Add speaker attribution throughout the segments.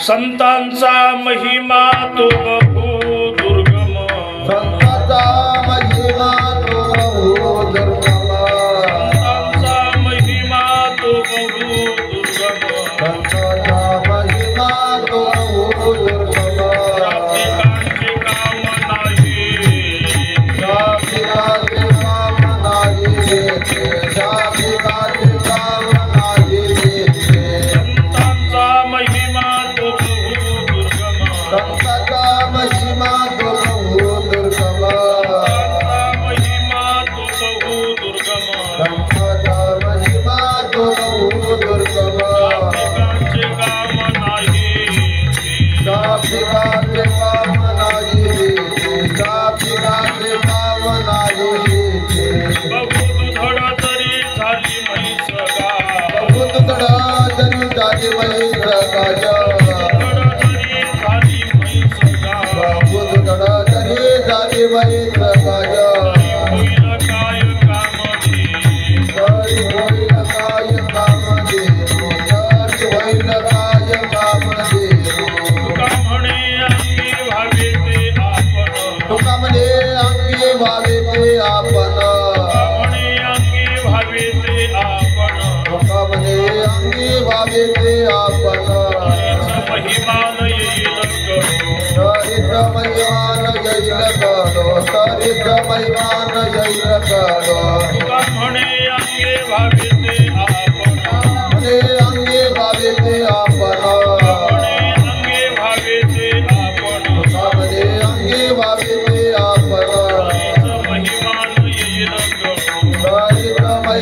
Speaker 1: संतांचा महिमा तो बहु दुर्गम
Speaker 2: संतांचा महिमा तो बहु दुर्गम
Speaker 1: संतांचा महिमा तो बहु दुर्गम
Speaker 2: संतांचा महिमा तो बहु दुर्गम
Speaker 1: शाब्दिकांचे काम नाही
Speaker 2: शाब्दिकांचे काम नाही शाब्दिकांचे काम नाही
Speaker 1: संतांचा महिमा तो बहु दुर्गम
Speaker 2: संतांचा महिमा तो बहु दुर्गम
Speaker 1: संतांचा महिमा तो बहु दुर्गम
Speaker 2: संतांचा महिमा तो बहु दुर्गम
Speaker 1: शाब्दिकांचे काम नाही
Speaker 2: शाब्दिकांचे काम नाही शाब्दिकांचे काम नाही
Speaker 1: बहु दुधड तरी झाली म्हैस गाय
Speaker 2: बहुत तडा जरी जाती म्हैस गाय बहुत तडा जरी जाती म्हैस गाय तरी होईल काय काम दे तरी होईल काय काम दे तुका म्हणे अंगी व्हावे ते आपण तुका म्हणे अंगी व्हावे ते आपण
Speaker 1: महिमान येईल
Speaker 2: तरीच महिमान येईल करो तरीच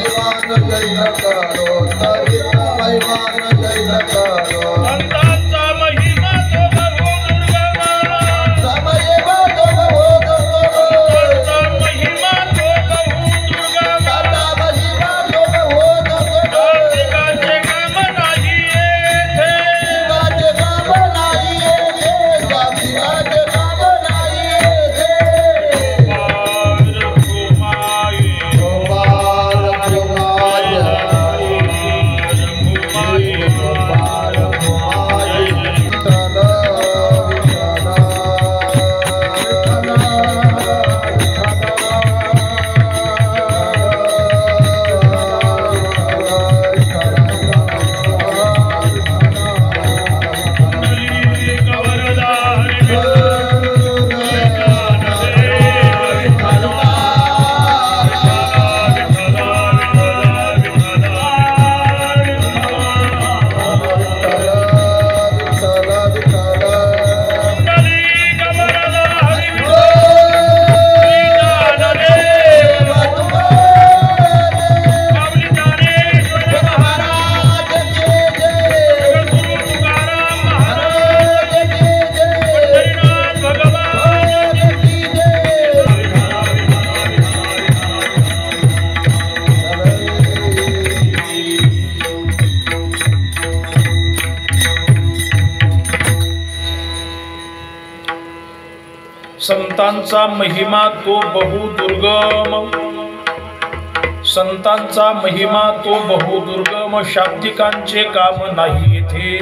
Speaker 2: महिमान येईल करो
Speaker 1: तुका म्हणे अंगे व्हावे ते आपण
Speaker 2: म्हणे अंगी व्हावे ते आपण
Speaker 1: म्हणे अंगे व्हावे ते आपण
Speaker 2: तुका म्हणे अंगी व्हावे ते आपण
Speaker 1: महिमान येईल
Speaker 2: तरीच महिमान येईल करो तरीच महिमान येईल करो
Speaker 1: संतांचा महिमा तो बहु दुर्गम
Speaker 2: महिमा तो बहु दुर्गम
Speaker 1: महिमा तो बहु दुर्गम
Speaker 2: महिमा तो बहु दुर्गम
Speaker 1: शाब्दिकांचे काम नाही येथे
Speaker 2: शाब्दिकांचे काम नाही येथे शाब्दिकांचे काम नाही येथे गोपाल कुमार गोपाल कुमार विठ्ठल
Speaker 1: संतांचा महिमा तो बहु दुर्गम संतांचा महिमा तो बहु दुर्गम शाब्दिकांचे काम नाही येथे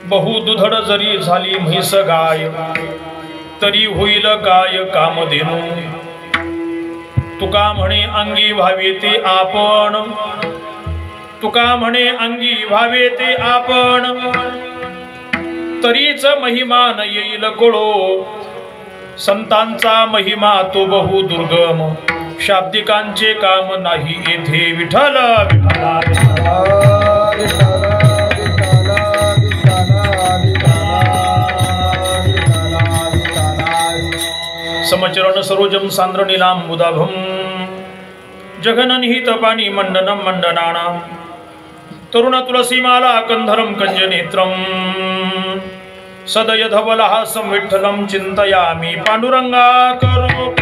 Speaker 1: बहु दुधड जरी झाली म्हैस गाय तरी होईल काय कामधेनू तुका म्हणे अंगी व्हावे ते आपण तुका म्हणे अंगी व्हावे ते आपण तरीच महिमान येईल कळो संतांचा महिमा तो बहु दुर्गम शाब्दिकांचे काम नाही येथे विठ्ठल समचरण सरोजम सांद्र नीलांबुदाभम जघननिहित पाणी मंडनम मंडनानां तरुण तुलसीमाला कंधरम कंजनेत्रम सदय धवलहासं विठ्ठलं चिंतयामि पांडुरंगा करो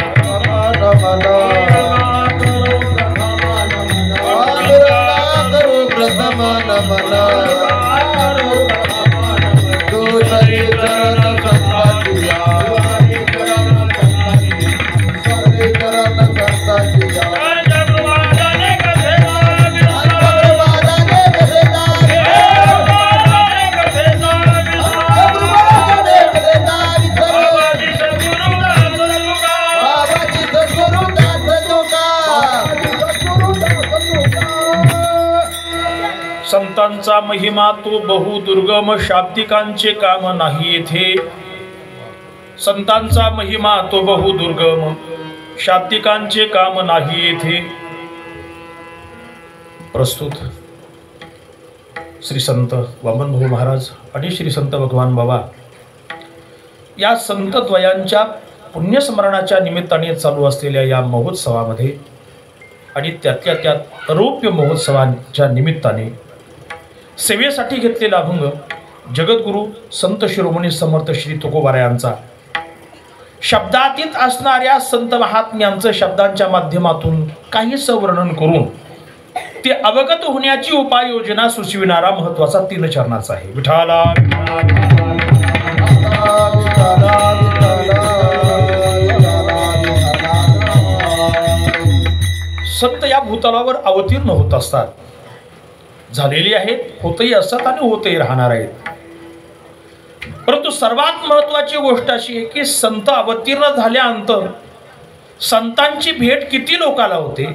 Speaker 1: संतांचा महिमा तो बहु दुर्गम, शाब्दिकांचे काम नाही येथे. संतांचा महिमा तो बहु दुर्गम, शाब्दिकांचे काम नाही येथे. प्रस्तुत श्री संत वामनभाऊ महाराज आणि श्री संत भगवान बाबा या संतद्वयांच्या पुण्यस्मरणाच्या निमित्ताने चालू असलेल्या या महोत्सवामध्ये आणि त्यातल्या त्यात रौप्य महोत्सवाच्या निमित्ताने सेवेसाठी घेतलेला अभंग जगद्गुरु संत शिरोमणी समर्थ श्री तुकोबारायांचा शब्दातीत असणाऱ्या संत महात्म्यांचं शब्दांच्या माध्यमातून काहीसं वर्णन करून ते अवगत होण्याची उपाययोजना सुचविणारा महत्वाचा 3 चरणाचा आहे. विठाला संत या भूतलावर अवतीर्ण होत असतात, झालेली आहेत, होतही असतात आणि होतही राहणार आहेत. परंतु सर्वात महत्वाची गोष्ट अशी आहे की संत अवतीर्ण झाल्यानंतर संतांची भेट किती लोकाला होते,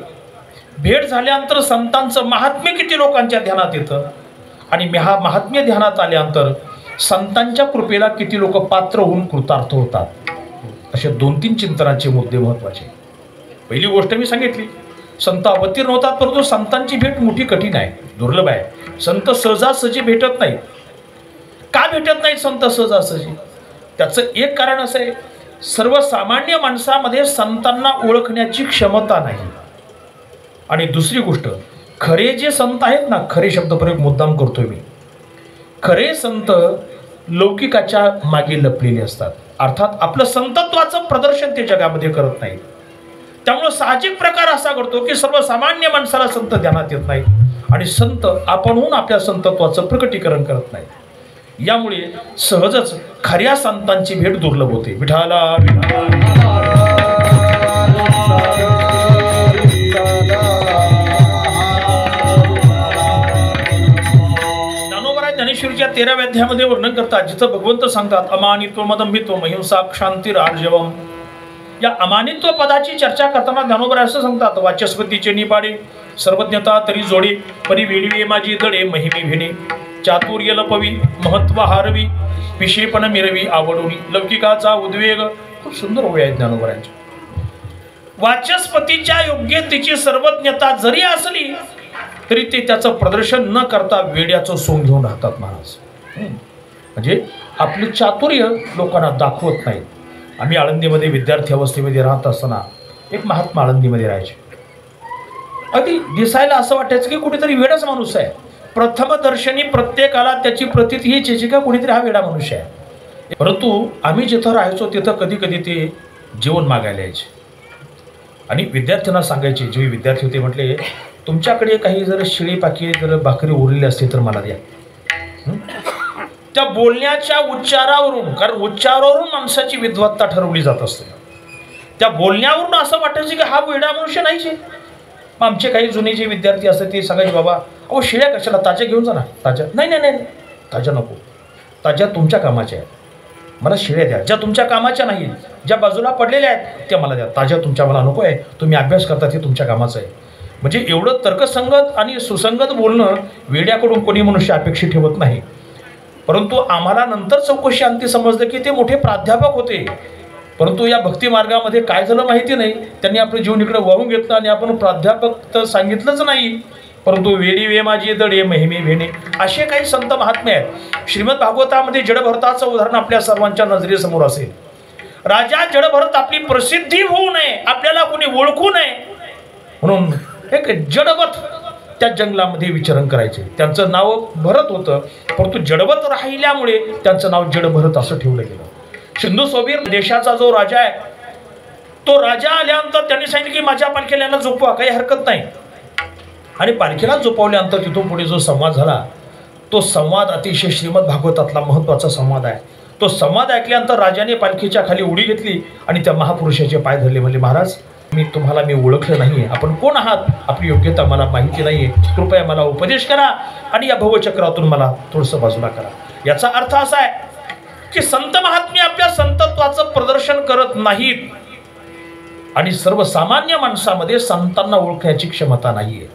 Speaker 1: भेट झाल्यानंतर संतांचं महात्म्य किती लोकांच्या ध्यानात येतं आणि महात्म्य ध्यानात आल्यानंतर संतांच्या कृपेला किती लोक पात्र होऊन कृतार्थ होतात. असे 2-3 चिंतनाचे मुद्दे महत्वाचे. पहिली गोष्ट मी सांगितली, संत अवतीर्ण होतात, परंतु संतांची भेट मोठी कठीण आहे, दुर्लभ आहे. संत सहजासहजी भेटत नाहीत. का भेटत नाहीत संत सहजासहजी? त्याचं एक कारण असं आहे, सर्वसामान्य माणसामध्ये संतांना ओळखण्याची क्षमता नाही. आणि दुसरी गोष्ट, खरे जे संत आहेत ना, खरे शब्दप्रयोग मुद्दाम करतोय मी, खरे संत लौकिकाच्या मागे लपलेले असतात. अर्थात आपलं संतत्वाचं प्रदर्शन ते जगामध्ये करत नाही. त्यामुळे साहजिक प्रकार असा घडतो की सर्वसामान्य माणसाला संत ध्यानात येत नाही आणि संत आपणहून आपल्या संतत्वाचं प्रकटीकरण करत नाही. यामुळे सहजच खऱ्या संतांची भेट दुर्लभ होते. विठाला ज्ञानेश्वरीच्या 13व्या अध्यायामध्ये वर्णन करतात, जिथं भगवंत सांगतात अमानित्व मदंभित्व महिंसा क्षांती आर्जवम. या अमानित्व पदाची चर्चा करताना ज्ञानोबराय असं सांगतात, वाचस्पतीचे निपाडे, सर्वज्ञता तरी जोडे, परी वेडवी माझी दडे, महिमी भेणे, चातुर्य लपवी, महत्व हारवी, विषेपण मिरवी आवडोनी, लौकिकाचा उद्वेग. खूप सुंदर ओळी आहेत ज्ञानोबरायांची. वाचस्पतीच्या योग्यतेची सर्वज्ञता जरी असली तरी ते त्याचं प्रदर्शन न करता वेड्याचं सोंग घेऊन राहतात महाराज. म्हणजे आपले चातुर्य लोकांना दाखवत नाहीत. आम्ही आळंदीमध्ये विद्यार्थी अवस्थेमध्ये राहत असताना एक महात्मा आळंदीमध्ये राहायचे. अगदी दिसायला असं वाटायचं की कुठेतरी वेडाच माणूस आहे. प्रथम दर्शनी प्रत्येकाला त्याची प्रतीती हीच यायची का कुणीतरी हा वेडा मनुष्य आहे. परंतु आम्ही जिथं राहायचो तिथं कधी कधी ते जेवण मागायला यायचे आणि विद्यार्थ्यांना सांगायचे, जे विद्यार्थी होते, म्हटले तुमच्याकडे काही जर शिळी पाकी जर भाकरी उरलेली असते तर मला द्या. त्या बोलण्याच्या उच्चारावरून, कारण उच्चारावरून माणसाची विद्वत्ता ठरवली जात असते, त्या बोलण्यावरून असं वाटायचं की हा वेडा मनुष्य नाहीच आहे. मग आमचे काही जुने जे विद्यार्थी असतात ते सांगायचे, बाबा अहो शिळ्या कशाला, ताज्या घेऊन जा ना. ताज्या नाही नाही नाही, ताज्या नको, ताज्या तुमच्या कामाच्या आहेत, मला शिळ्या द्या. ज्या तुमच्या कामाच्या नाही, ज्या बाजूला पडलेल्या आहेत त्या मला द्या. ताज्या तुमच्या मला नको आहे, तुम्ही अभ्यास करता ते तुमच्या कामाचं आहे. म्हणजे एवढं तर्कसंगत आणि सुसंगत बोलणं वेड्याकडून कोणी मनुष्य अपेक्षित ठेवत नाही. परंतु आम्हाला नंतर चौकशी अंती समजलं की ते मोठे प्राध्यापक होते. परंतु या भक्ती मार्गामध्ये काय झालं माहिती नाही, त्यांनी आपलं जीवन इकडे वाहून घेतलं आणि आपण प्राध्यापक तर सांगितलंच नाही, परंतु वेडी वे माझी दडे महिमे भेणे, असे काही संत महात्मे आहेत. श्रीमद भागवतामध्ये जडभरताचं उदाहरण आपल्या सर्वांच्या नजरेसमोर असेल. राजा जडभरत आपली प्रसिद्धी होऊ नये, आपल्याला कोणी ओळखू नये म्हणून एक जडवत त्या जंगलामध्ये विचरण करायचे. त्यांचं नाव भरत होतं, परंतु जडवत राहिल्यामुळे त्यांचं नाव जडभरत असं ठेवलं गेलं. सिंधू सोबीर देशाचा जो राजा आहे, तो राजा आल्यानंतर त्यांनी सांगितलं की माझ्या पालखीला यांना झोपवा, काही हरकत नाही. आणि पालखीला झोपवल्यानंतर तिथून पुढे जो संवाद झाला, तो संवाद अतिशय श्रीमद भागवतातला महत्त्वाचा संवाद आहे. तो संवाद ऐकल्यानंतर राजाने पालखीच्या खाली उडी घेतली आणि त्या महापुरुषाचे पाय धरले. म्हणले, महाराज तुम्हाला मी ओळखलं नाही, आपण कोण आहात, आपली योग्यता मला माहिती नाही, कृपया मला उपदेश करा आणि या भवचक्रातून मला थोडंसं बाजूला करा. याचा अर्थ असा आहे की संत महात्मे आपल्या संतत्वाचं प्रदर्शन करत नाहीत आणि सर्वसामान्य माणसामध्ये संतांना ओळखण्याची क्षमता नाहीये.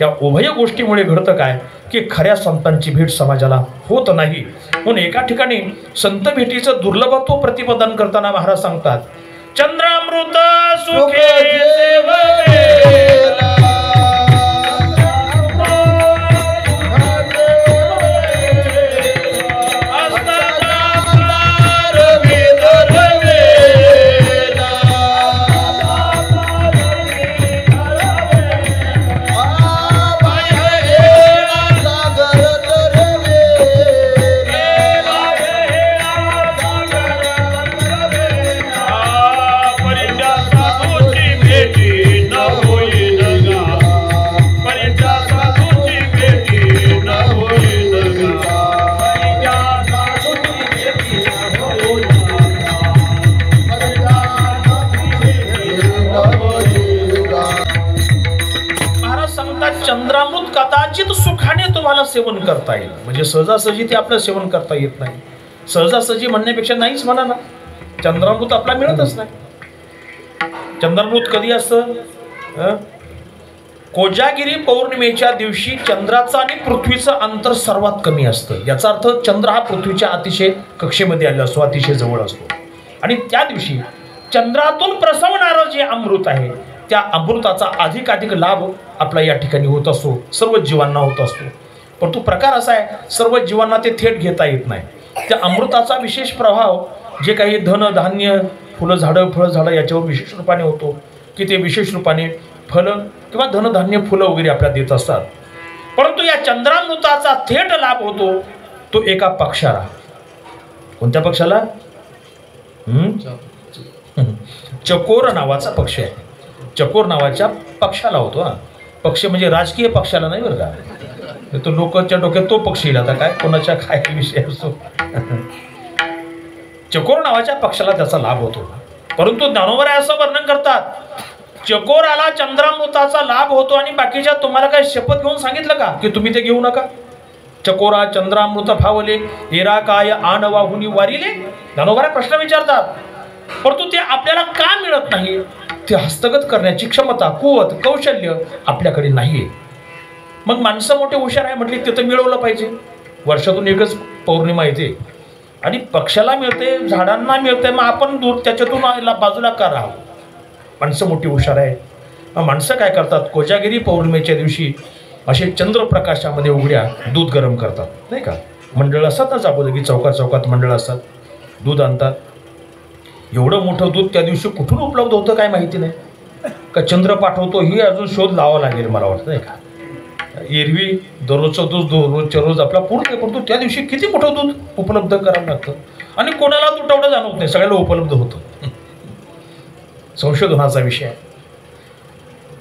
Speaker 1: या उभय गोष्टीमुळे घडतं काय की खऱ्या संतांची भेट समाजाला होत नाही. म्हणून एका ठिकाणी संत भेटीचं दुर्लभत्व प्रतिपादन करताना महाराज सांगतात, चंद्रामृत सुखे सेवलेला चंद्रामृत कदाचित सुखाने तुम्हाला सेवन करता येईल. म्हणजे सहजासहजी ते आपलं सेवन करता येत नाही. सहजासहजी म्हणण्यापेक्षा नाहीच म्हणा ना, चंद्रामृत आपला मिळतच नाही. चंद्रामृत कधी असतं? कोजागिरी पौर्णिमेच्या दिवशी चंद्राचं आणि पृथ्वीचं अंतर सर्वात कमी असतं. याचा अर्थ चंद्र हा पृथ्वीच्या अतिशय कक्षेमध्ये आलेला असतो, अतिशय जवळ असतो. आणि त्या दिवशी चंद्रातून प्रसवणारं जे अमृत आहे त्या अमृताचा अधिकाधिक लाभ आपला या ठिकाणी होत असतो, सर्व जीवांना होत असतो. परंतु प्रकार असा आहे, सर्व जीवांना ते थेट घेता येत नाही. त्या अमृताचा विशेष प्रभाव जे काही धन धान्य फुलं झाडं फळं झाडं याच्यावर विशेष रूपाने होतो की ते विशेष रूपाने फलं किंवा धनधान्य फुलं वगैरे आपल्याला देत असतात. परंतु या चंद्रामृताचा थेट लाभ होतो तो एका पक्षाला. कोणत्या पक्षाला? चकोर नावाचा पक्ष आहे. चकोर नावाच्या पक्षाला होतो. हा पक्ष म्हणजे राजकीय पक्षाला नाही बरं का, तो लोकांच्या डोक्यात तो पक्ष येईल. आता काय कोणाच्या काय विषय असतो. चकोर नावाच्या पक्षाला त्याचा लाभ होतो. परंतु ज्ञानोबा असं वर्णन करतात, चकोराला चंद्रामृताचा लाभ होतो आणि बाकीच्या तुम्हाला काय शपथ घेऊन सांगितलं का की तुम्ही ते घेऊ नका? चकोरा चंद्रामृत फावले एरा काय आण वाहुनी वारिले. ज्ञानोबा प्रश्न विचारतात, परंतु ते आपल्याला का मिळत नाही? ते हस्तगत करण्याची क्षमता, कुवत, कौशल्य आपल्याकडे नाहीये. मग माणसं मोठे हुशार आहे म्हटली ते तर मिळवलं पाहिजे. वर्षातून एकच पौर्णिमा येते आणि पक्षाला मिळते, झाडांना मिळते, मग आपण दूर त्याच्यातून बाजूला का राहावं? माणसं मोठी हुशार आहे. मग माणसं काय करतात? कोजागिरी पौर्णिमेच्या दिवशी असे चंद्रप्रकाशामध्ये उघड्या दूध गरम करतात, नाही का? मंडळ असतात ना, जागोजागी चौकात चौकात मंडळ असतात, दूध आणतात. एवढं मोठं दूध त्या दिवशी कुठून उपलब्ध होतं काय माहिती नाही. का चंद्र पाठवतो ही अजून शोध लावा लागेल मला वाटतं, नाही का? एरवी दररोजचं दूध रोजच्या रोज आपला पूर्ण, परंतु त्या दिवशी किती मोठं दूध उपलब्ध करावं लागतं आणि कोणाला तुटवडं जाणवत नाही, सगळ्याला उपलब्ध होतं. संशोधनाचा विषय आहे.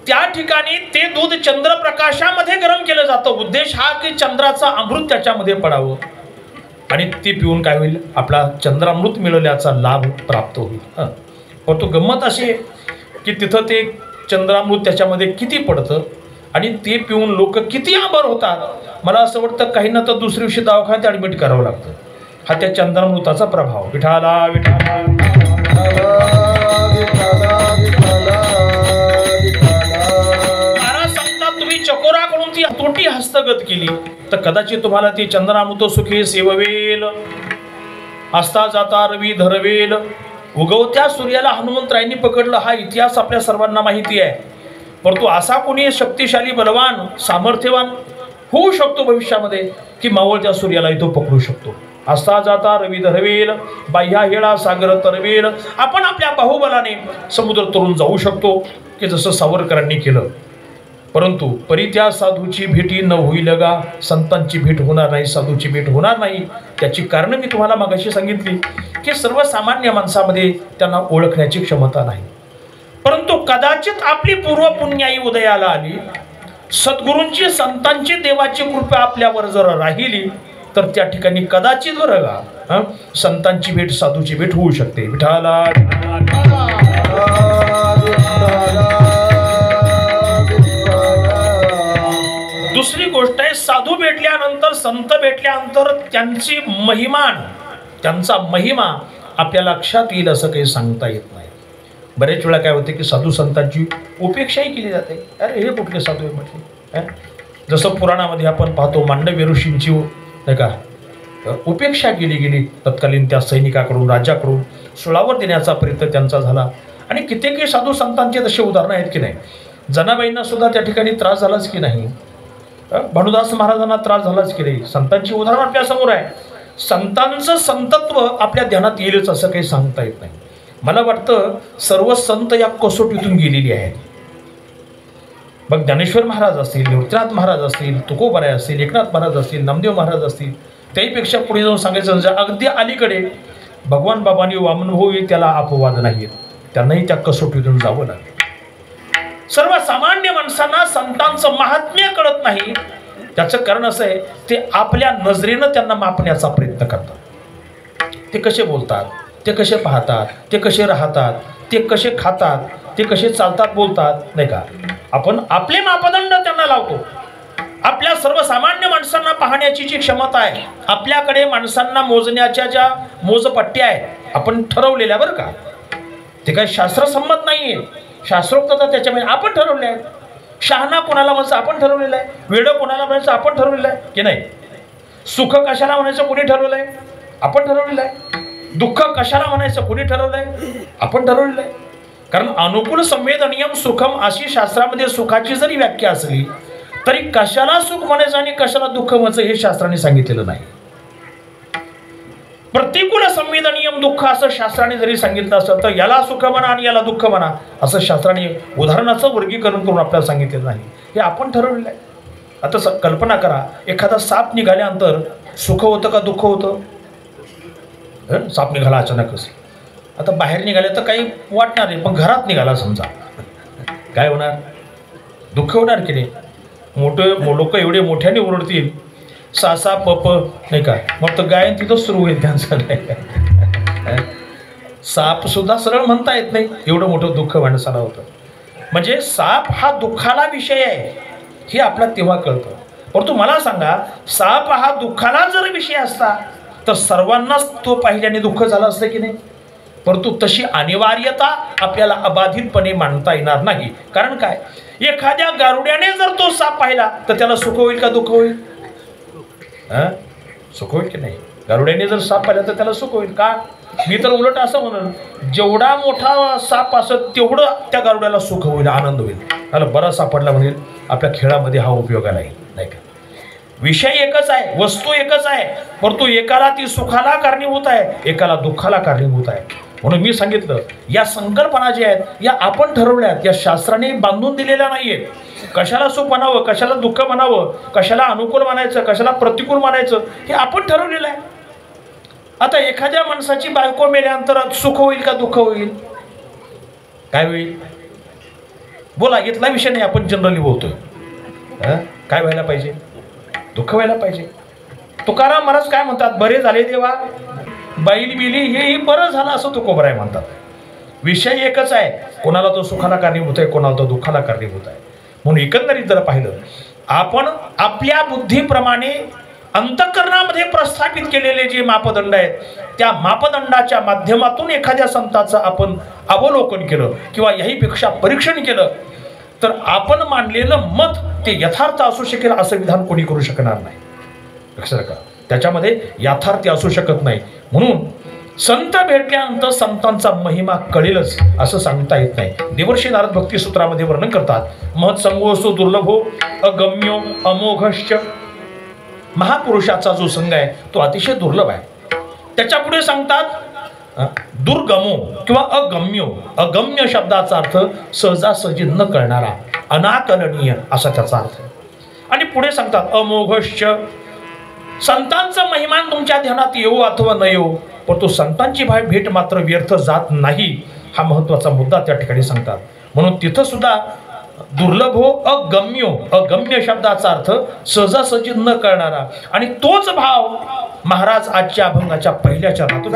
Speaker 1: त्या ठिकाणी ते दूध चंद्रप्रकाशामध्ये गरम केलं जातं. उद्देश हा की चंद्राचा अमृत त्याच्यामध्ये पडावं आणि ते पिऊन काय होईल? आपला चंद्रामृत मिळवल्याचा लाभ प्राप्त होईल. परंतु गंमत अशी की तिथं ते चंद्रामृत त्याच्यामध्ये किती पडतं आणि ते पिऊन लोक किती आभार होतात. मला असं वाटतं काहींना तर दुसऱ्या दिवशी दवाखान्यात ॲडमिट करावं लागतं. हा त्या चंद्रामृताचा प्रभाव. विठाला विठाला महाराज सांगतात, तुम्ही चकोराकडून ती तोटी हस्तगत केली तर कदाचित तुम्हाला ती चंद्रामृत सुखे सेववेल. असता जाता रवी धरवेल. उगवत्या सूर्याला हनुमंतरायांनी पकडलं हा इतिहास आपल्या सर्वांना माहिती आहे. परंतु असा कोणी शक्तिशाली बलवान सामर्थ्यवान होऊ शकतो भविष्यामध्ये की मावळत्या सूर्यालाही तो पकडू शकतो. असता जाता रवी धरवेल, बाह्या हेळा सागर तरवेल. आपण आपल्या बाहुबलाने समुद्र तरून जाऊ शकतो की जसं सावरकरांनी केलं. परंतु परित्या साधूची भेटी न होईल गा. संतांची भेट होणार नाही, साधूची भेट होणार नाही. त्याची कारणं मी तुम्हाला मागाशी सांगितली की सर्वसामान्य माणसामध्ये त्यांना ओळखण्याची क्षमता नाही. परंतु कदाचित आपली पूर्व पुण्याई उदयाला आली, सद्गुरूंची संतांची देवाची कृपा आपल्यावर जर राहिली तर त्या ठिकाणी कदाचित बरं का संतांची भेट साधूची भेट होऊ शकते. विठाला दुसरी गोष्ट आहे, साधू भेटल्यानंतर संत भेटल्यानंतर त्यांची महिमान, त्यांचा महिमा आपल्या लक्षात येईल असं काही सांगता येत नाही. बरेच वेळा काय होते की साधू संतांची उपेक्षाही केली जाते. अरे हे कुठले साधू आहे म्हटले, जसं पुराणामध्ये आपण पाहतो मांडव्य ऋषींची नाही का उपेक्षा केली गेली तत्कालीन त्या सैनिकाकडून, राजाकडून सुळावर देण्याचा प्रयत्न त्यांचा झाला. आणि कित्येक साधू संतांचे तसे उदाहरणं आहेत की नाही. जनाबाईंना सुद्धा त्या ठिकाणी त्रास झालाच की नाही, भानुदास महाराजांना त्रास झालाच की नाही. संतांची उदाहरणं आपल्यासमोर आहे. संतांचं संतत्व आपल्या ध्यानात येईलच असं काही सांगता येत नाही. मला वाटतं सर्व संत या कसोटीतून गेलेली आहेत. मग ज्ञानेश्वर महाराज असतील, निवृत्तीनाथ महाराज असतील, तुकोबाराय असतील, एकनाथ महाराज असतील, नामदेव महाराज असतील, त्याहीपेक्षा पुढे जाऊन सांगायचं म्हणजे अगदी अलीकडे भगवान बाबांनी वामनभाऊ त्याला अपवाद नाहीत, त्यांनाही त्या कसोटीतून जावं लागेल. सर्वसामान्य माणसांना संतांचं महात्म्य कळत नाही. त्याचं कारण असं आहे, ते आपल्या नजरेनं त्यांना मापण्याचा प्रयत्न करतात. ते कसे बोलतात, ते कसे पाहतात, ते कसे राहतात, ते कसे खातात, ते कसे चालतात बोलतात नाही का. आपण आपले मापदंड त्यांना लावतो. आपल्या सर्वसामान्य माणसांना पाहण्याची जी क्षमता आहे, आपल्याकडे माणसांना मोजण्याच्या ज्या मोजपट्ट्या आहेत आपण ठरवलेल्या, बरं का, ते काही शास्त्रसंमत नाही आहे. शास्त्रोक्तता त्याच्यामध्ये आपण ठरवले आहे. शहाणा कोणाला म्हणायचं आपण ठरवलेलं आहे, वेडं कोणाला म्हणायचं आपण ठरवलेलं आहे की नाही. सुख कशाला म्हणायचं कोणी ठरवलं आहे, आपण ठरवलेलं आहे. दुःख कशाला म्हणायचं कोणी ठरवलं आहे, आपण ठरवलेलं आहे. कारण अनुकूल संवेदनीयम सुखम अशी शास्त्रामध्ये सुखाची जरी व्याख्या असली तरी कशाला सुख म्हणायचं आणि कशाला दुःख म्हणायचं हे शास्त्राने सांगितलेलं नाही. प्रतिकूल संवेदनीयम दुःख असं शास्त्राने जरी सांगितलं असतं तर याला सुख म्हणा आणि याला दुःख म्हणा असं शास्त्राने उदाहरणाचं वर्गीकरण करून आपल्याला सांगितलेलं नाही. हे आपण ठरवलेलं आहे. आता कल्पना करा, एखादा साप निघाल्यानंतर सुख होतं का दुःख होतं. साप निघाला अचानकच, आता बाहेर निघाले तर काही वाटणार नाही, पण घरात निघाला समजा काय होणार, दुःख होणार की नाही. लोक एवढे मोठ्याने ओरडतील सासा पप नाही का, मग तर गायन तिथं सुरू होईल त्यांचं. साप सुद्धा सरळ म्हणता येत नाही, एवढं मोठं दुःख माणसाला होतं. म्हणजे साप हा दुःखाला विषय आहे हे आपल्याला तेव्हा कळतं. परंतु मला सांगा, साप हा दुःखाला जर विषय असता तर सर्वांनाच तो पाहिल्याने दुःख झालं असतं की नाही. परंतु तशी अनिवार्यता आपल्याला अबाधितपणे मांडता येणार नाही. कारण काय, एखाद्या गारुड्याने जर तो साप पाहिला तर त्याला सुख होईल का दुःख होईल. सुख होईल की नाही. गारुड्याने जर साप पाहिला तर त्याला सुख होईल का. मी तर उलट असं म्हणून, जेवढा मोठा साप असत तेवढं त्या गारुड्याला सुख होईल, आनंद होईल. त्याला बरा सापडला म्हणेल आपल्या खेळामध्ये हा उपयोगाला येईल नाही का. विषय एकच आहे, वस्तू एकच आहे, परंतु एकाला ती सुखाला कारणीभूत आहे, एकाला दुःखाला कारणीभूत आहे. म्हणून मी सांगितलं, या संकल्पना ज्या आहेत या आपण ठरवल्या आहेत, या शास्त्राने बांधून दिलेल्या नाही आहेत. कशाला सुख म्हणावं, कशाला दुःख म्हणावं, कशाला अनुकूल म्हणायचं, कशाला प्रतिकूल म्हणायचं हे आपण ठरवलेलं आहे. आता एखाद्या माणसाची बायको मेल्यानंतर सुख होईल का दुःख होईल, काय होईल बोला. इथला विषय नाही, आपण जनरली बोलतोय. काय व्हायला पाहिजे, दुःख व्हायला पाहिजे. तुकाराम महाराज काय म्हणतात, बरे झाले देवा बैल बिली हेही बरं झालं असं तुकोबराय म्हणतात. विषय एकच आहे, कोणाला तो सुखाला कारणीभूत आहे, कोणाला तो दुःखाला कारणीभूत आहे. म्हणून एकंदरीत जर पाहिलं, आपण आपल्या बुद्धीप्रमाणे अंतःकरणामध्ये प्रस्थापित केलेले जे मापदंड आहेत त्या मापदंडाच्या माध्यमातून एखाद्या संताचं आपण अवलोकन केलं किंवा याहीपेक्षा परीक्षण केलं तर आपण मांडलेलं मत ते यथार्थ असू शकेल असं विधान कोणी करू शकणार नाही. लक्षात का, त्याच्यामध्ये याथार्थ्य असू शकत नाही. म्हणून संत भेटल्यानंतर संतांचा महिमा कळेलच असं सांगता येत नाही. देवर्षी नारद भक्तिसूत्रामध्ये वर्णन करतात, महत्संगोसो दुर्लभो अगम्यो अमोघश्च. महापुरुषाचा जो संघ आहे तो अतिशय दुर्लभ आहे. त्याच्या पुढे सांगतात दुर्गमो किंवा अगम्यो. अगम्य शब्दाचा अर्थ सहजासहजी न कळणारा, अनाकलनीय असा त्याचा अर्थ. आणि पुढे सांगतात अमोघश्च. संतांचा महिमान तुमच्या ध्यानात येऊ अथवा न येऊ, परंतु संतांची भेट मात्र व्यर्थ जात नाही हा महत्वाचा मुद्दा त्या ठिकाणी सांगतात. म्हणून तिथं सुद्धा दुर्लभो अगम्यो. अगम्य शब्दाचा अर्थ सहजासहजी न कळणारा. आणि तोच भाव महाराज आजच्या अभंगाच्या पहिल्या चरणातून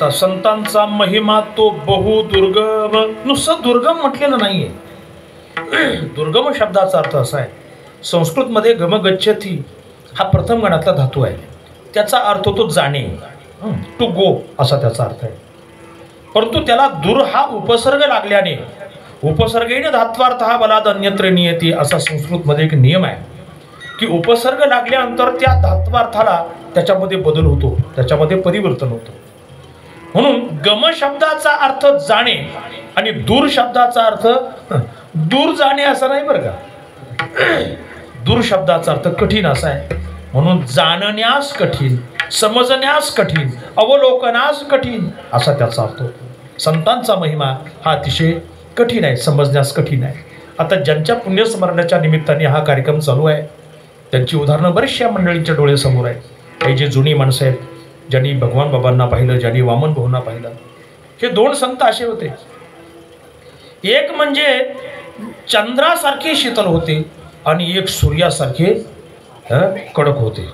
Speaker 1: आता संतांचा महिमा तो बहुदुर्गम, नुसतं दुर्गम म्हटलेलं नाहीये. दुर्गम शब्दाचा अर्थ असा आहे, संस्कृतमध्ये गमगच्छती हा प्रथम गणातला धातू आहे. त्याचा अर्थ तो जाणे, टू गो असा त्याचा अर्थ आहे. परंतु त्याला दूर हा उपसर्ग लागल्याने, उपसर्गेने धात्वार्थ हा बलाद अन्यत्र नियती असा संस्कृतमध्ये एक नियम आहे की उपसर्ग लागल्यानंतर त्या धात्वार्थाला त्याच्यामध्ये बदल होतो, त्याच्यामध्ये परिवर्तन होतं. म्हणून गम शब्दाचा अर्थ जाणे आणि दूर शब्दाचा अर्थ दूर जाणे असा नाही बरं का. दूर शब्दाचा अर्थ कठीण असा आहे. म्हणून जाणण्यास कठीण, समजण्यास कठीण, अवलोकनास कठीण असा त्याचा अर्थ होतो. संतांचा महिमा हा अतिशय कठीण आहे, समजण्यास कठीण आहे. आता ज्यांच्या पुण्यस्मरणाच्या निमित्ताने हा कार्यक्रम चालू आहे त्यांची उदाहरणं बरीचशा मंडळींच्या डोळ्यासमोर आहेत. काही जे जुनी माणसं आहेत, ज्यांनी भगवान बाबांना पाहिलं, ज्यांनी वामन भाऊंना पाहिलं, हे दोन संत असे होते. एक म्हणजे चंद्रासारखे शीतल होते आणि एक सूर्यासारखे कडक होते.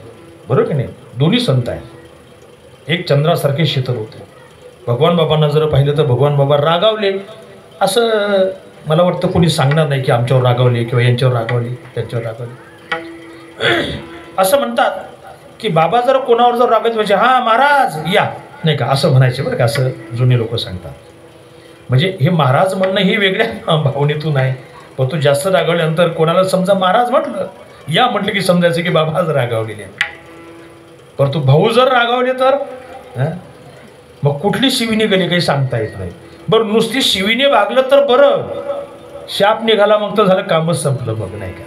Speaker 1: बरोबर की नाही? दोन्ही संत आहेत. एक चंद्रासारखे शीतल होते. भगवान बाबांना जर पाहिलं तर भगवान बाबा रागावले असं मला वाटतं कोणी सांगणार नाही की आमच्यावर रागावले किंवा यांच्यावर रागावले, त्यांच्यावर रागावले. असं म्हणतात की बाबा जर कोणावर जर रागायचं म्हणजे हां महाराज या, नाही का, असं म्हणायचे बरं का, असं जुने लोक सांगतात. म्हणजे हे महाराज म्हणणं ही वेगळ्या भावनेतून आहे. पण तू जास्त रागावल्यानंतर कोणाला समजा महाराज म्हटलं, या म्हटलं की समजायचं की बाबा आज रागावलेले. परंतु भाऊ जर रागावले तर मग कुठली शिवीने गेली काही सांगता येत नाही. बरं नुसती शिवीने वागलं तर बरं, शाप निघाला मग तर झालं, कामच संपलं मग, नाही का.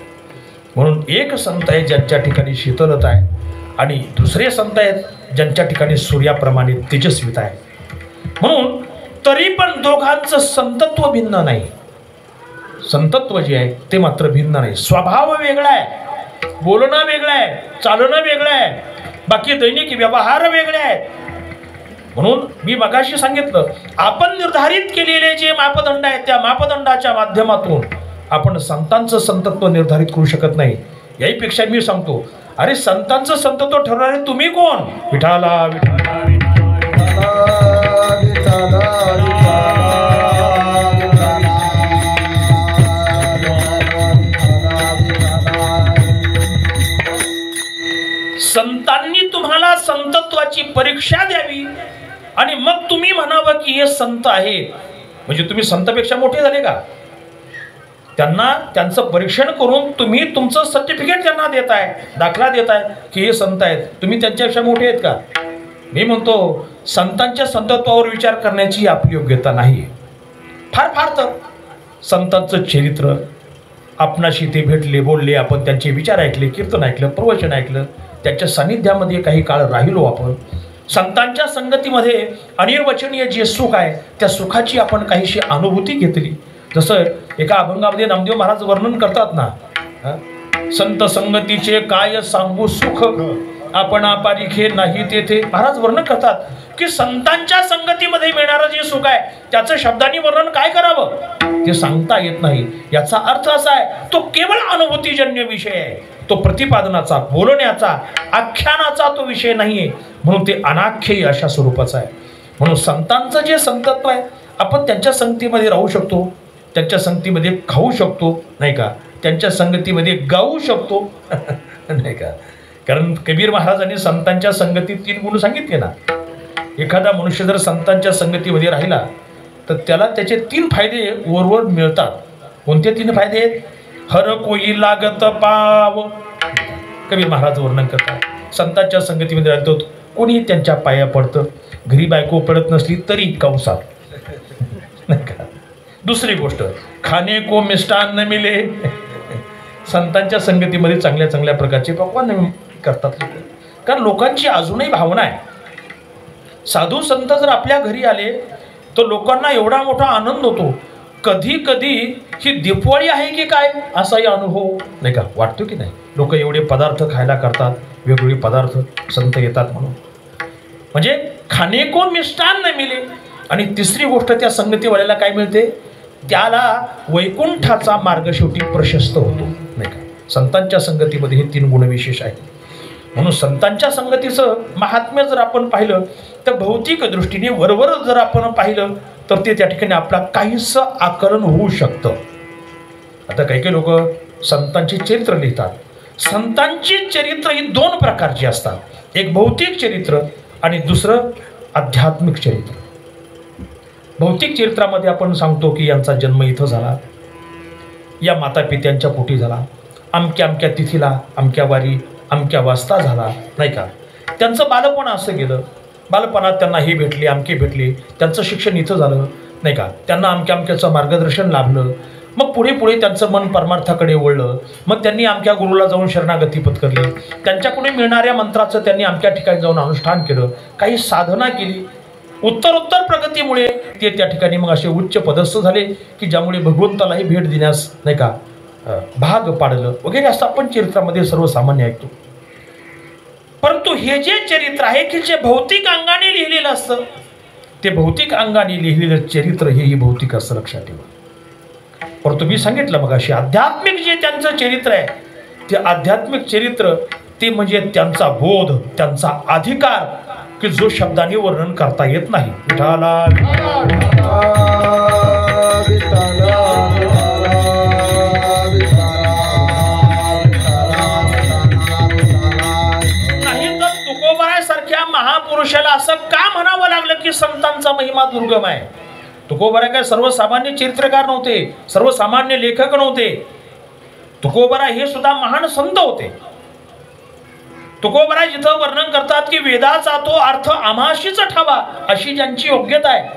Speaker 1: म्हणून एक संत आहे ज्यांच्या ठिकाणी शीतलता आहे आणि दुसरे संत आहेत ज्यांच्या ठिकाणी सूर्याप्रमाणे तेजस्विता आहे. म्हणून तरी पण दोघांचं संतत्व भिन्न नाही. संतत्व जे आहे ते मात्र भिन्न नाही. स्वभाव वेगळा आहे, बोलणं वेगळं आहे, चालणं वेगळं आहे, बाकी दैनिक व्यवहार वेगळे आहेत. म्हणून मी मगाशी सांगितलं, आपण निर्धारित केलेले जे मापदंड आहेत त्या मापदंडाच्या माध्यमातून आपण संतांचं संतत्व निर्धारित करू शकत नाही. याहीपेक्षा मी सांगतो, अरे संतांचं संतत्व ठरवणारे तुम्ही कोण? विठाला विठाला संतांनी तुम्हाला संतत्वाची परीक्षा द्यावी आणि मग तुम्ही म्हणावं की हे संत आहेत. म्हणजे तुम्ही संतपेक्षा मोठे झाले का? त्यांना त्यांचं परीक्षण करून तुम्ही तुमचं सर्टिफिकेट त्यांना देताय, दाखला देताय की हे संत आहेत. तुम्ही त्यांच्यापेक्षा मोठे आहेत का? मी म्हणतो संतांच्या संतत्वावर विचार करण्याची आपली योग्यता नाही. फार फार तर संतांचं चरित्र, आपणाशी ते भेटले, बोलले, आपण त्यांचे विचार ऐकले, कीर्तन ऐकलं, प्रवचन ऐकलं, त्यांच्या सानिध्यामध्ये काही काळ राहिलो, आपण संतांच्या संगतीमध्ये अनिर्वचनीय जे सुख आहे त्या सुखाची आपण काहीशी अनुभूती घेतली. जसं एका अभंगामध्ये नामदेव महाराज वर्णन करतात ना, संत संगतीचे काय सांगू सुख, आपण पारिखे नाही तेथे. महाराज वर्णन करतात की संतांच्या संगतीमध्ये मिळणारं जे सुख आहे त्याचं शब्दांनी वर्णन काय करावं ते सांगता येत नाही. याचा अर्थ असा आहे, तो केवळ अनुभूतीजन्य विषय आहे, तो प्रतिपादनाचा, बोलण्याचा, आख्यानाचा तो विषय नाहीये. म्हणून ते अनाख्यही अशा स्वरूपाचा आहे. म्हणून संतांचं जे संतत्व आहे आपण त्यांच्या संगतीमध्ये राहू शकतो, त्यांच्या संगतीमध्ये खाऊ शकतो, नाही का, त्यांच्या संगतीमध्ये गाऊ शकतो नाही का. कारण कबीर महाराजांनी संतांच्या संगतीत 3 गुण सांगितले ना. एखादा मनुष्य जर संतांच्या संगतीमध्ये राहिला तर त्याला त्याचे 3 फायदे वरवर मिळतात. कोणते 3 फायदे आहेत? हर कोई लागत पाव, कबीर महाराज वर्णन करतात. संतांच्या संगतीमध्ये राहतो कोणी त्यांच्या पाया पडतं, घरी बायको पडत नसली तरी कंसात नाही का. दुसरी गोष्ट, खाने को मिष्टान्न मिले. संतांच्या संगतीमध्ये चांगल्या चांगल्या प्रकारचे पक्वान्न करतात. कारण लोकांची अजूनही भावना आहे, साधू संत जर आपल्या घरी आले तर लोकांना एवढा मोठा आनंद होतो, कधी कधी ही दिपवाळी आहे की काय असाही अनुभव नाही का वाटतो की नाही. लोक एवढे पदार्थ खायला करतात, वेगवेगळे पदार्थ, संत येतात म्हणून. म्हणजे खाणे को मिष्टान्न मिले. आणि तिसरी गोष्ट, त्या संगतीवाल्याला काय मिळते? त्याला वैकुंठाचा मार्ग शेवटी प्रशस्त होतो नाही का. संतांच्या संगतीमध्ये हे 3 गुण विशेष आहेत. म्हणून संतांच्या संगतीचं महात्म्य जर आपण पाहिलं तर भौतिक दृष्टीने वरवर जर आपण पाहिलं तर ते त्या ठिकाणी आपला काहीसं आकलन होऊ शकतं. आता काही काही लोक संतांची चरित्र लिहितात. संतांची चरित्र ही दोन प्रकारची असतात, एक भौतिक चरित्र आणि दुसरं आध्यात्मिक चरित्र. भौतिक चरित्रामध्ये आपण सांगतो की यांचा जन्म इथं झाला, या माता पित्यांच्या पोटी झाला, अमक्या अमक्या तिथीला अमक्या वारी अमक्या वाजता झाला, नाही का. त्यांचं बालपण असं गेलं, बालपणात त्यांना हे भेटले अमके भेटले, त्यांचं शिक्षण इथं झालं, नाही का. त्यांना अमक्या अमक्याचं मार्गदर्शन लाभलं, मग पुढे पुढे त्यांचं मन परमार्थाकडे वळलं, मग त्यांनी अमक्या गुरुला जाऊन शरणागती पत्करली, त्यांच्याकडे मिळणाऱ्या मंत्राचं त्यांनी अमक्या ठिकाणी जाऊन अनुष्ठान केलं, काही साधना केली. उत्तरोत्तर प्रगतीमुळे ते त्या ठिकाणी मग असे उच्च पदस्थ झाले की ज्यामुळे भगवंतालाही भेट देण्यास, नाही का, भाग पाडलं वगैरे असं आपण चरित्रामध्ये सर्वसामान्य ऐकतो. परंतु हे जे चरित्र आहे की जे भौतिक अंगाने लिहिलेलं असतं, ते भौतिक अंगाने लिहिलेलं चरित्र हेही भौतिक असं लक्षात ठेवा. परंतु मी सांगितलं मग अशी आध्यात्मिक जे त्यांचं चरित्र आहे, ते आध्यात्मिक चरित्र ते म्हणजे त्यांचा बोध, त्यांचा अधिकार की जो शब्दाने वर्णन करता येत नाही. विठाला नाही तर तुकोबारासारख्या महापुरुषाला असं का म्हणावं लागलं की संतांचा महिमा दुर्गम आहे. तुकोबारा काय सर्वसामान्य चरित्रकार नव्हते, सर्वसामान्य लेखक नव्हते. तुकोबारा हे सुद्धा महान संत होते. तुकोबारा जिथं वर्णन करतात की वेदाचा तो अर्थ आम्हाशीच ठावा, अशी ज्यांची योग्यता आहे.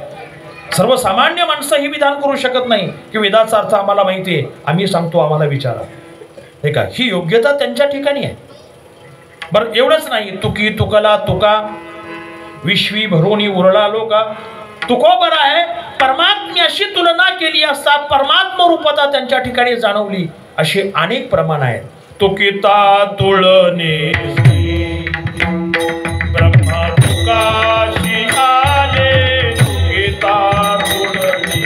Speaker 1: सर्वसामान्य माणसं ही विधान करू शकत नाही की वेदाचा अर्थ आम्हाला माहिती आहे, आम्ही सांगतो आम्हाला विचारा, हे का. ही योग्यता त्यांच्या ठिकाणी आहे. बरं एवढंच नाही, तुकी तुकला तुका विश्वी भरोनी उरला लोका. तुकोबारा आहे परमात्म्याशी तुलना केली असता परमात्म रूपता त्यांच्या ठिकाणी जाणवली, असे अनेक प्रमाण आहेत. तुकिता तुळने ब्रह्मा तुकाशी आले, तुकिता तुळने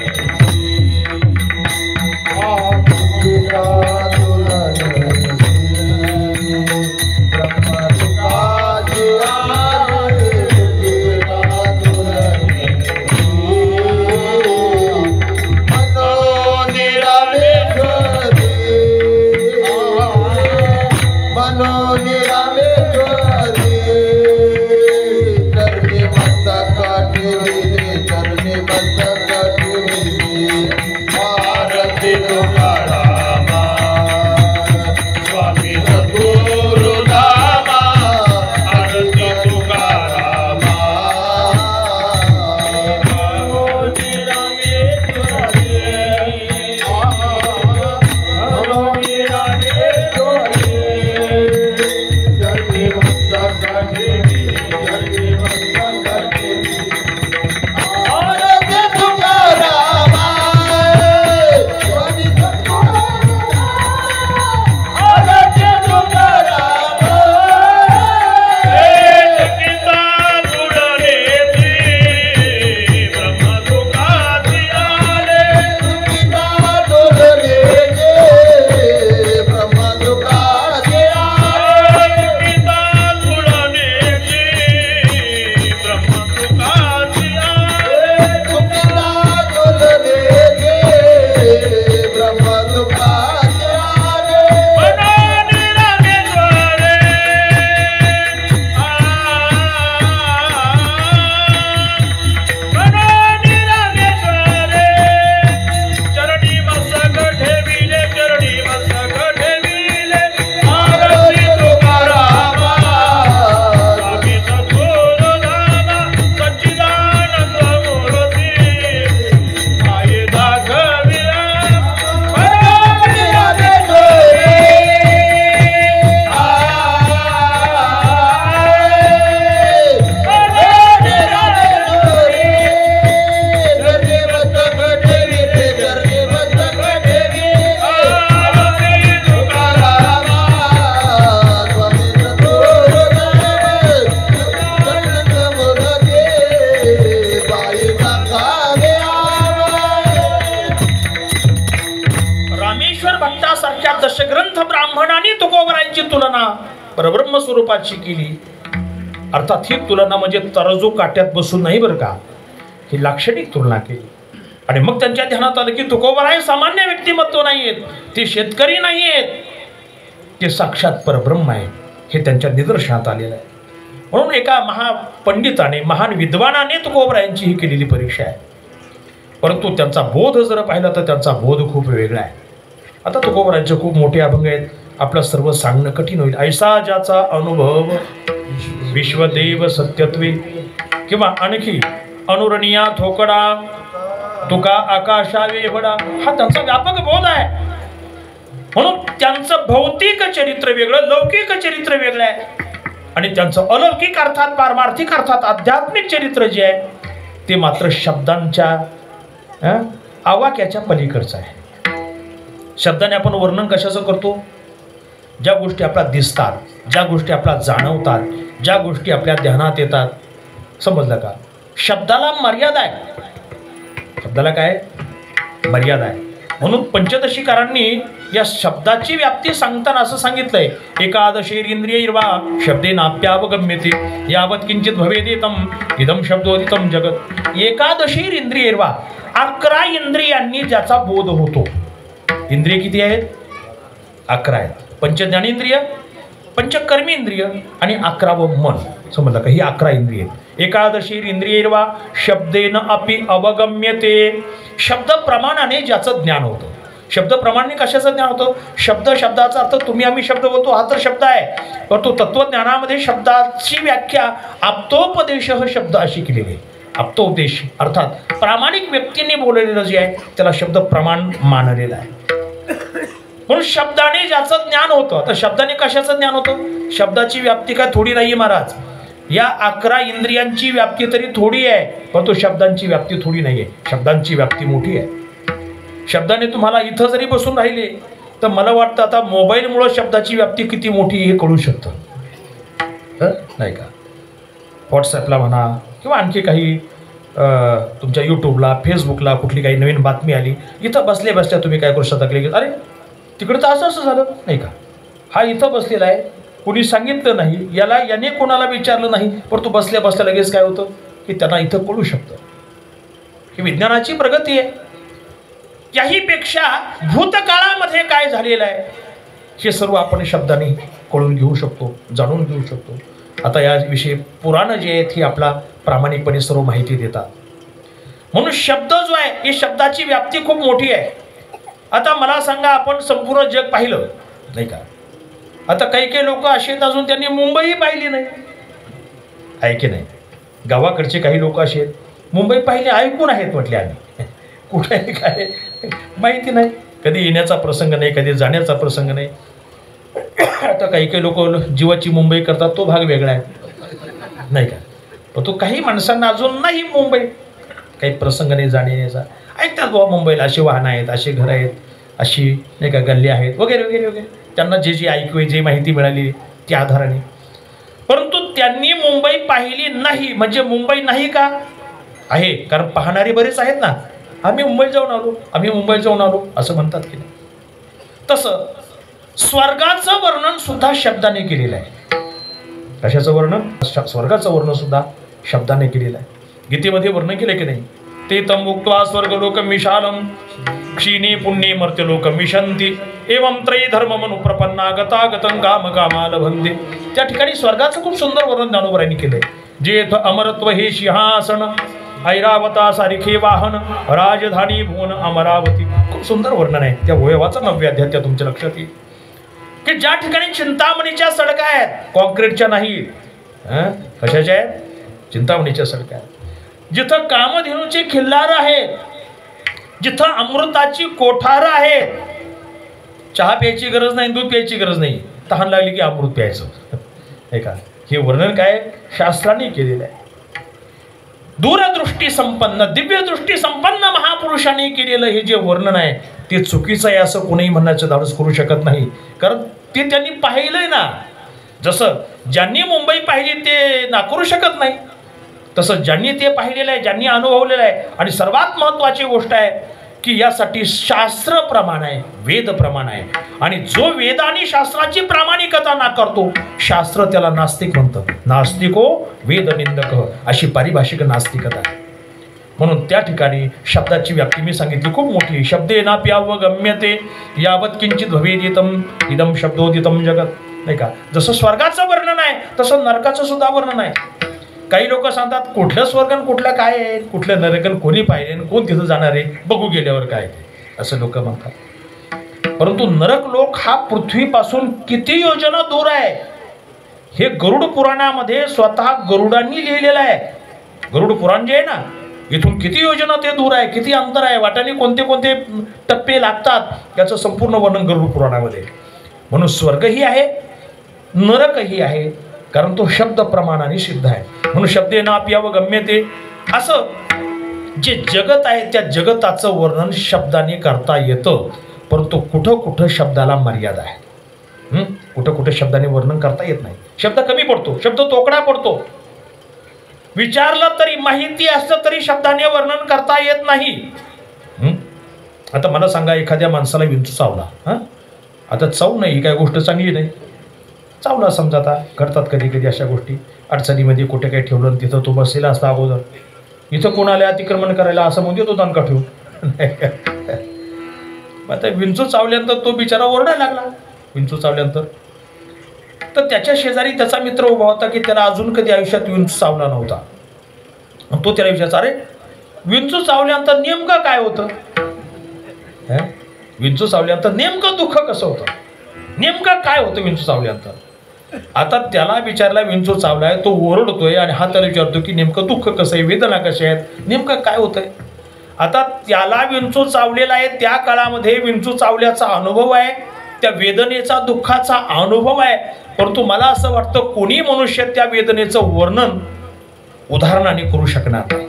Speaker 1: परब्रह्म स्वरूपाची केली. अर्थात ही तुलना म्हणजे तराजू काट्यात बसून नाही बरं का, ही लाक्षणिक तुलना केली. आणि मग त्यांच्या ध्यानात आलं की तुकोबराय सामान्य व्यक्तिमत्व नाही आहेत, ते शेतकरी नाही आहेत, ते साक्षात परब्रह्म आहे, हे त्यांच्या निदर्शनात आलेलं आहे. म्हणून एका महापंडिताने, महान विद्वानाने तुकोबरायांची ही केलेली परीक्षा आहे. परंतु त्यांचा बोध जर पाहिला तर त्यांचा बोध खूप वेगळा आहे. आता तुकोबरायांचे खूप मोठे अभंग आहेत, आपलं सर्व सांगणं कठीण होईल. ऐसा ज्याचा अनुभव विश्वदेव सत्यत्वे, किंवा आणखी अनुरणीया थोकडा तुका आकाशा वेवडा, हा त्यांचा व्यापक बोध आहे. म्हणून त्यांचं भौतिक चरित्र वेगळं, लौकिक चरित्र वेगळं आहे. आणि त्यांचं अलौकिक अर्थात, पारमार्थिक अर्थात आध्यात्मिक चरित्र जे आहे ते मात्र शब्दांच्या आवाक्याच्या पलीकडचं आहे. शब्दाने आपण वर्णन कशाचं करतो? ज्या गोष्टी आपल्याला दिसतात, ज्या गोष्टी आपल्याला जाणवतात, ज्या गोष्टी आपल्या ध्यानात येतात, समजलं का? शब्दाला मर्यादा आहे. शब्दाला काय मर्यादा आहे. म्हणून पंचदशीकारांनी या शब्दाची व्याप्ती सांगताना असं सांगितलंय, एकादशेरिंद्रियैर्वा शब्देनाप्यावगम्यते यावत् किंचित भवेदेतम इदम शब्दोदितम जगत. एकादशेरिंद्रियैर्वा, 11 इंद्रियांनी ज्याचा बोध होतो. इंद्रिय किती आहेत? 11 आहेत. पंचज्ञानेंद्रिय, पंचकर्मेंद्रिय आणि 11वं मन. समजलं का? ही 11 इंद्रिय आहेत. एकादशेरिंद्रियैर्वा शब्देन अपि अवगम्यते, शब्द प्रमाणाने ज्याचं ज्ञान होतं. शब्द प्रमाणाने कशाचं ज्ञान होतं? शब्दाचा अर्थ तुम्ही आम्ही शब्द बोलतो हा तर शब्द आहे, परंतु तत्वज्ञानामध्ये शब्दाची व्याख्या आप्तोपदेश शब्द अशी केलेली आहे. आप्तोपदेश अर्थात प्रामाणिक व्यक्तीने बोललेलं जे आहे त्याला शब्द प्रमाण मानलेलं आहे. म्हणून शब्दाने ज्याचं ज्ञान होतं. आता शब्दाने कशाचं ज्ञान होतं? शब्दाची व्याप्ती काय थोडी नाही महाराज. या 11 इंद्रियांची व्याप्ती तरी थोडी आहे, परंतु शब्दांची व्याप्ती थोडी नाही आहे. शब्दांची व्याप्ती मोठी आहे. शब्दाने तुम्हाला इथं जरी बसून राहिले तर मला वाटतं आता मोबाईलमुळं शब्दाची व्याप्ती किती मोठी हे कळू शकतं, नाही का? व्हॉट्सॲपला म्हणा किंवा आणखी काही तुमच्या यूट्यूबला, फेसबुकला कुठली काही नवीन बातमी आली, इथं बसल्या बसल्या तुम्ही काय करू शकता की अरे तिकडं तर असं झालं, नाही का? हा इथं बसलेला आहे, कुणी सांगितलं नाही याने कोणाला विचारलं नाही, परंतु बसल्या बसल्या लगेच काय होतं की त्यांना इथं कळू शकतं. ही विज्ञानाची प्रगती आहे. याहीपेक्षा भूतकाळामध्ये काय झालेलं आहे हे सर्व आपण शब्दाने कळून घेऊ शकतो, जाणून घेऊ शकतो. आता याविषयी पुराणं जे आहेत ही आपला प्रामाणिकपणे सर्व माहिती देतात. म्हणून शब्द जो आहे ही शब्दाची व्याप्ती खूप मोठी आहे. आता मला सांगा, आपण संपूर्ण जग पाहिलं, नाही का? आता काही लोक असे आहेत अजून त्यांनी मुंबई पाहिली नाही, आहे की नाही? गावाकडचे काही लोक असे आहेत मुंबई पाहिली, ऐकून आहेत म्हटले आम्ही, कुठे आहे काय माहिती नाही, कधी येण्याचा प्रसंग नाही, कधी जाण्याचा प्रसंग नाही. आता काही लोक जीवाची मुंबई करतात, तो भाग वेगळा आहे, नाही का? पण तो काही माणसांना अजून नाही मुंबई, काही प्रसंग नाही जाण्याचा, ऐकतात बाबा मुंबईला अशी वाहनं आहेत, अशी घरं आहेत, अशी नाही का गल्ली आहेत वगैरे वगैरे वगैरे. त्यांना जे ऐकू जे माहिती मिळाली त्या आधाराने. परंतु त्यांनी मुंबई पाहिली नाही म्हणजे मुंबई नाही का? आहे, कारण पाहणारे बरेच आहेत ना. आम्ही मुंबईत जाऊन आलो, आम्ही मुंबईत जाऊन आलो असं म्हणतात की नाही. तसं स्वर्गाचं वर्णन सुद्धा शब्दाने केलेलं आहे. कशाचं वर्णन? स्वर्गाचं वर्णन सुद्धा शब्दाने केलेलं आहे. गीतेमध्ये वर्णन केलं की नाही? ते तम उक्त्वा स्वर्गलोकं विशालम क्षीणे पुण्ये मर्त्यलोकं विशन्ति एवं त्रयी धर्ममनु प्रपन्ना गतागतं काम कामालभन्ते. त्या ठिकाणी स्वर्गाचं खूप सुंदर वर्णन ज्ञानोबरायांनी केलंय. जेथ अमरत्व हे सिंहासन ऐरावता सारिखे वाहन राजधानी भुवन अमरावती. खूप सुंदर वर्णन आहे. त्या वयवाचा 9व्या अध्याय तुमच्या लक्षात येईल की ज्या ठिकाणी चिंतामणीच्या सडका आहेत, कॉन्क्रीटच्या नाही, कशाच्या आहेत? चिंतामणीच्या सडका आहेत. जिथं कामधेनूचे खिल्लार आहेत, जिथं अमृताची कोठार आहेत, चहा प्यायची गरज नाही, दूध प्यायची गरज नाही, तहान लागली की अमृत प्यायचं, हे का? हे वर्णन काय शास्त्राने केलेलं आहे. दूरदृष्टी संपन्न, दिव्यदृष्टी संपन्न महापुरुषांनी केलेलं हे जे वर्णन आहे ते चुकीचं आहे असं कोणीही म्हणण्याचं धाडस करू शकत नाही, कारण ते त्यांनी पाहिलंय ना. जसं ज्यांनी मुंबई पाहिली ते नाकारू शकत नाही, तसं ज्यांनी ते पाहिलेलं आहे, ज्यांनी अनुभवलेलं आहे. आणि सर्वात महत्त्वाची गोष्ट आहे की यासाठी शास्त्र प्रमाण आहे, वेद प्रमाण आहे. आणि जो वेद आणि शास्त्राची प्रामाणिकता नाकारतो, शास्त्र त्याला नास्तिक म्हणतं. नास्तिको वेद निंदक अशी पारिभाषिक नास्तिकता आहे. म्हणून त्या ठिकाणी शब्दाची व्याप्ती मी सांगितली खूप मोठी. शब्देनाप्यावगम्यते यावत किंचित भवेदितम इदम शब्दोदितम जगत. नाही का? जसं स्वर्गाचं वर्णन आहे तसं नरकाचं सुद्धा वर्णन आहे. काही लोक सांगतात कुठलं स्वर्ग आणि कुठलं काय आहे, कुठलं नरकन कोणी पाहिजे, कोण तिथं जाणार आहे, बघू गेल्यावर काय ते, असं लोक म्हणतात. परंतु नरक लोक हा पृथ्वीपासून किती योजना दूर आहे हे गरुड पुराणामध्ये स्वतः गरुडांनी लिहिलेलं आहे. गरुड पुराण जे आहे ना, इथून किती योजना ते दूर आहे, किती अंतर आहे, वाटाने कोणते कोणते टप्पे लागतात याचं संपूर्ण वर्णन गरुड पुराणामध्ये. म्हणून स्वर्गही आहे, नरकही आहे, कारण तो शब्द प्रमाणाने सिद्ध आहे. म्हणून शब्देनाप्यावगम्यते असं जे जगत आहे त्या जगताचं वर्णन शब्दाने करता येतं. परंतु कुठं कुठं शब्दाला मर्यादा आहे. कुठं कुठं शब्दाने वर्णन करता येत नाही. शब्द कमी पडतो, शब्द तोकडा पडतो. विचारलं तरी, माहिती असलं तरी शब्दाने वर्णन करता येत नाही. आता मला सांगा, एखाद्या माणसाला विंचू चावला, आता चावू नाही ही काय गोष्ट चांगली नाही. चावला समजा, आता करतात कधी कधी अशा गोष्टी. अडचणीमध्ये कुठे काही ठेवलं तिथं तो बसलेला असता अगोदर, इथं कोणाला अतिक्रमण करायला असं म्हणजे तो दणका ठेवू. आता विंचू चावल्यानंतर तो बिचारा ओरडायला लागला. विंचू चावल्यानंतर तर त्याच्या शेजारी त्याचा मित्र उभा होता की त्याला अजून कधी आयुष्यात विंचू चावला नव्हता. तो त्याला विचारचा, अरे विंचू चावल्यानंतर नेमकं काय होतं, विंचू चावल्यानंतर नेमकं दुःख कसं होतं, नेमकं काय होतं विंचू चावल्यानंतर. आता त्याला विचारला, विंचू चावलाय, तो ओरडतोय आणि हा त्याला विचारतो की नेमकं दुःख कसं आहे, वेदना कशा आहेत, नेमकं काय होतंय. आता त्याला विंचू चावलेला आहे, त्या काळामध्ये विंचू चावल्याचा अनुभव आहे, त्या वेदनेचा दुःखाचा अनुभव आहे. परंतु मला असं वाटतं कोणी मनुष्य त्या वेदनेचं वर्णन उदाहरणाने करू शकणार नाही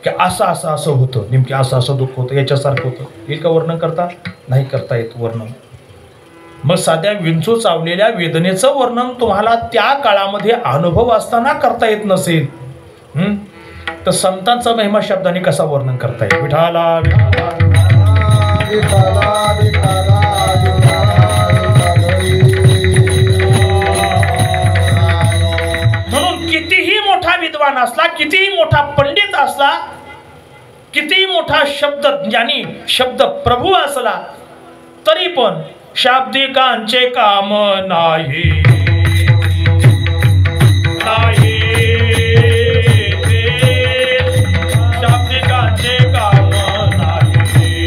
Speaker 1: की असं असं असं होतं, नेमके असं असं दुःख होतं, याच्यासारखं होतं. हे का वर्णन करता नाही करता येत वर्णन. मग साध्या विंचू चावलेल्या वेदनेचं वर्णन तुम्हाला त्या काळामध्ये अनुभव असताना करता येत नसेल, तर संतांचा महिमा शब्दाने कसा वर्णन करता येईल. विठाला म्हणून कितीही मोठा विद्वान असला, कितीही मोठा पंडित असला, कितीही मोठा शब्द ज्ञानी, शब्द प्रभू असला, तरी पण शाब्दिकांचे काम नाही, नाही शाब्दिकांचे काम नाही,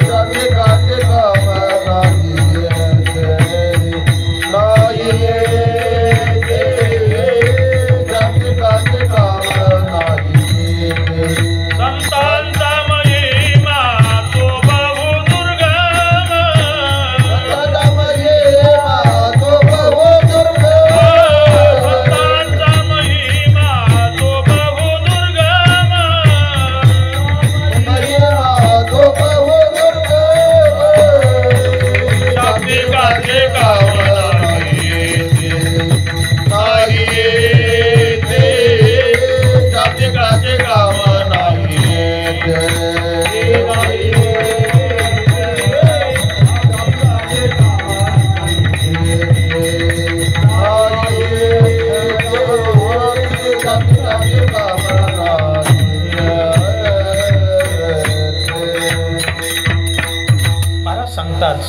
Speaker 2: शाब्दिकांचे काम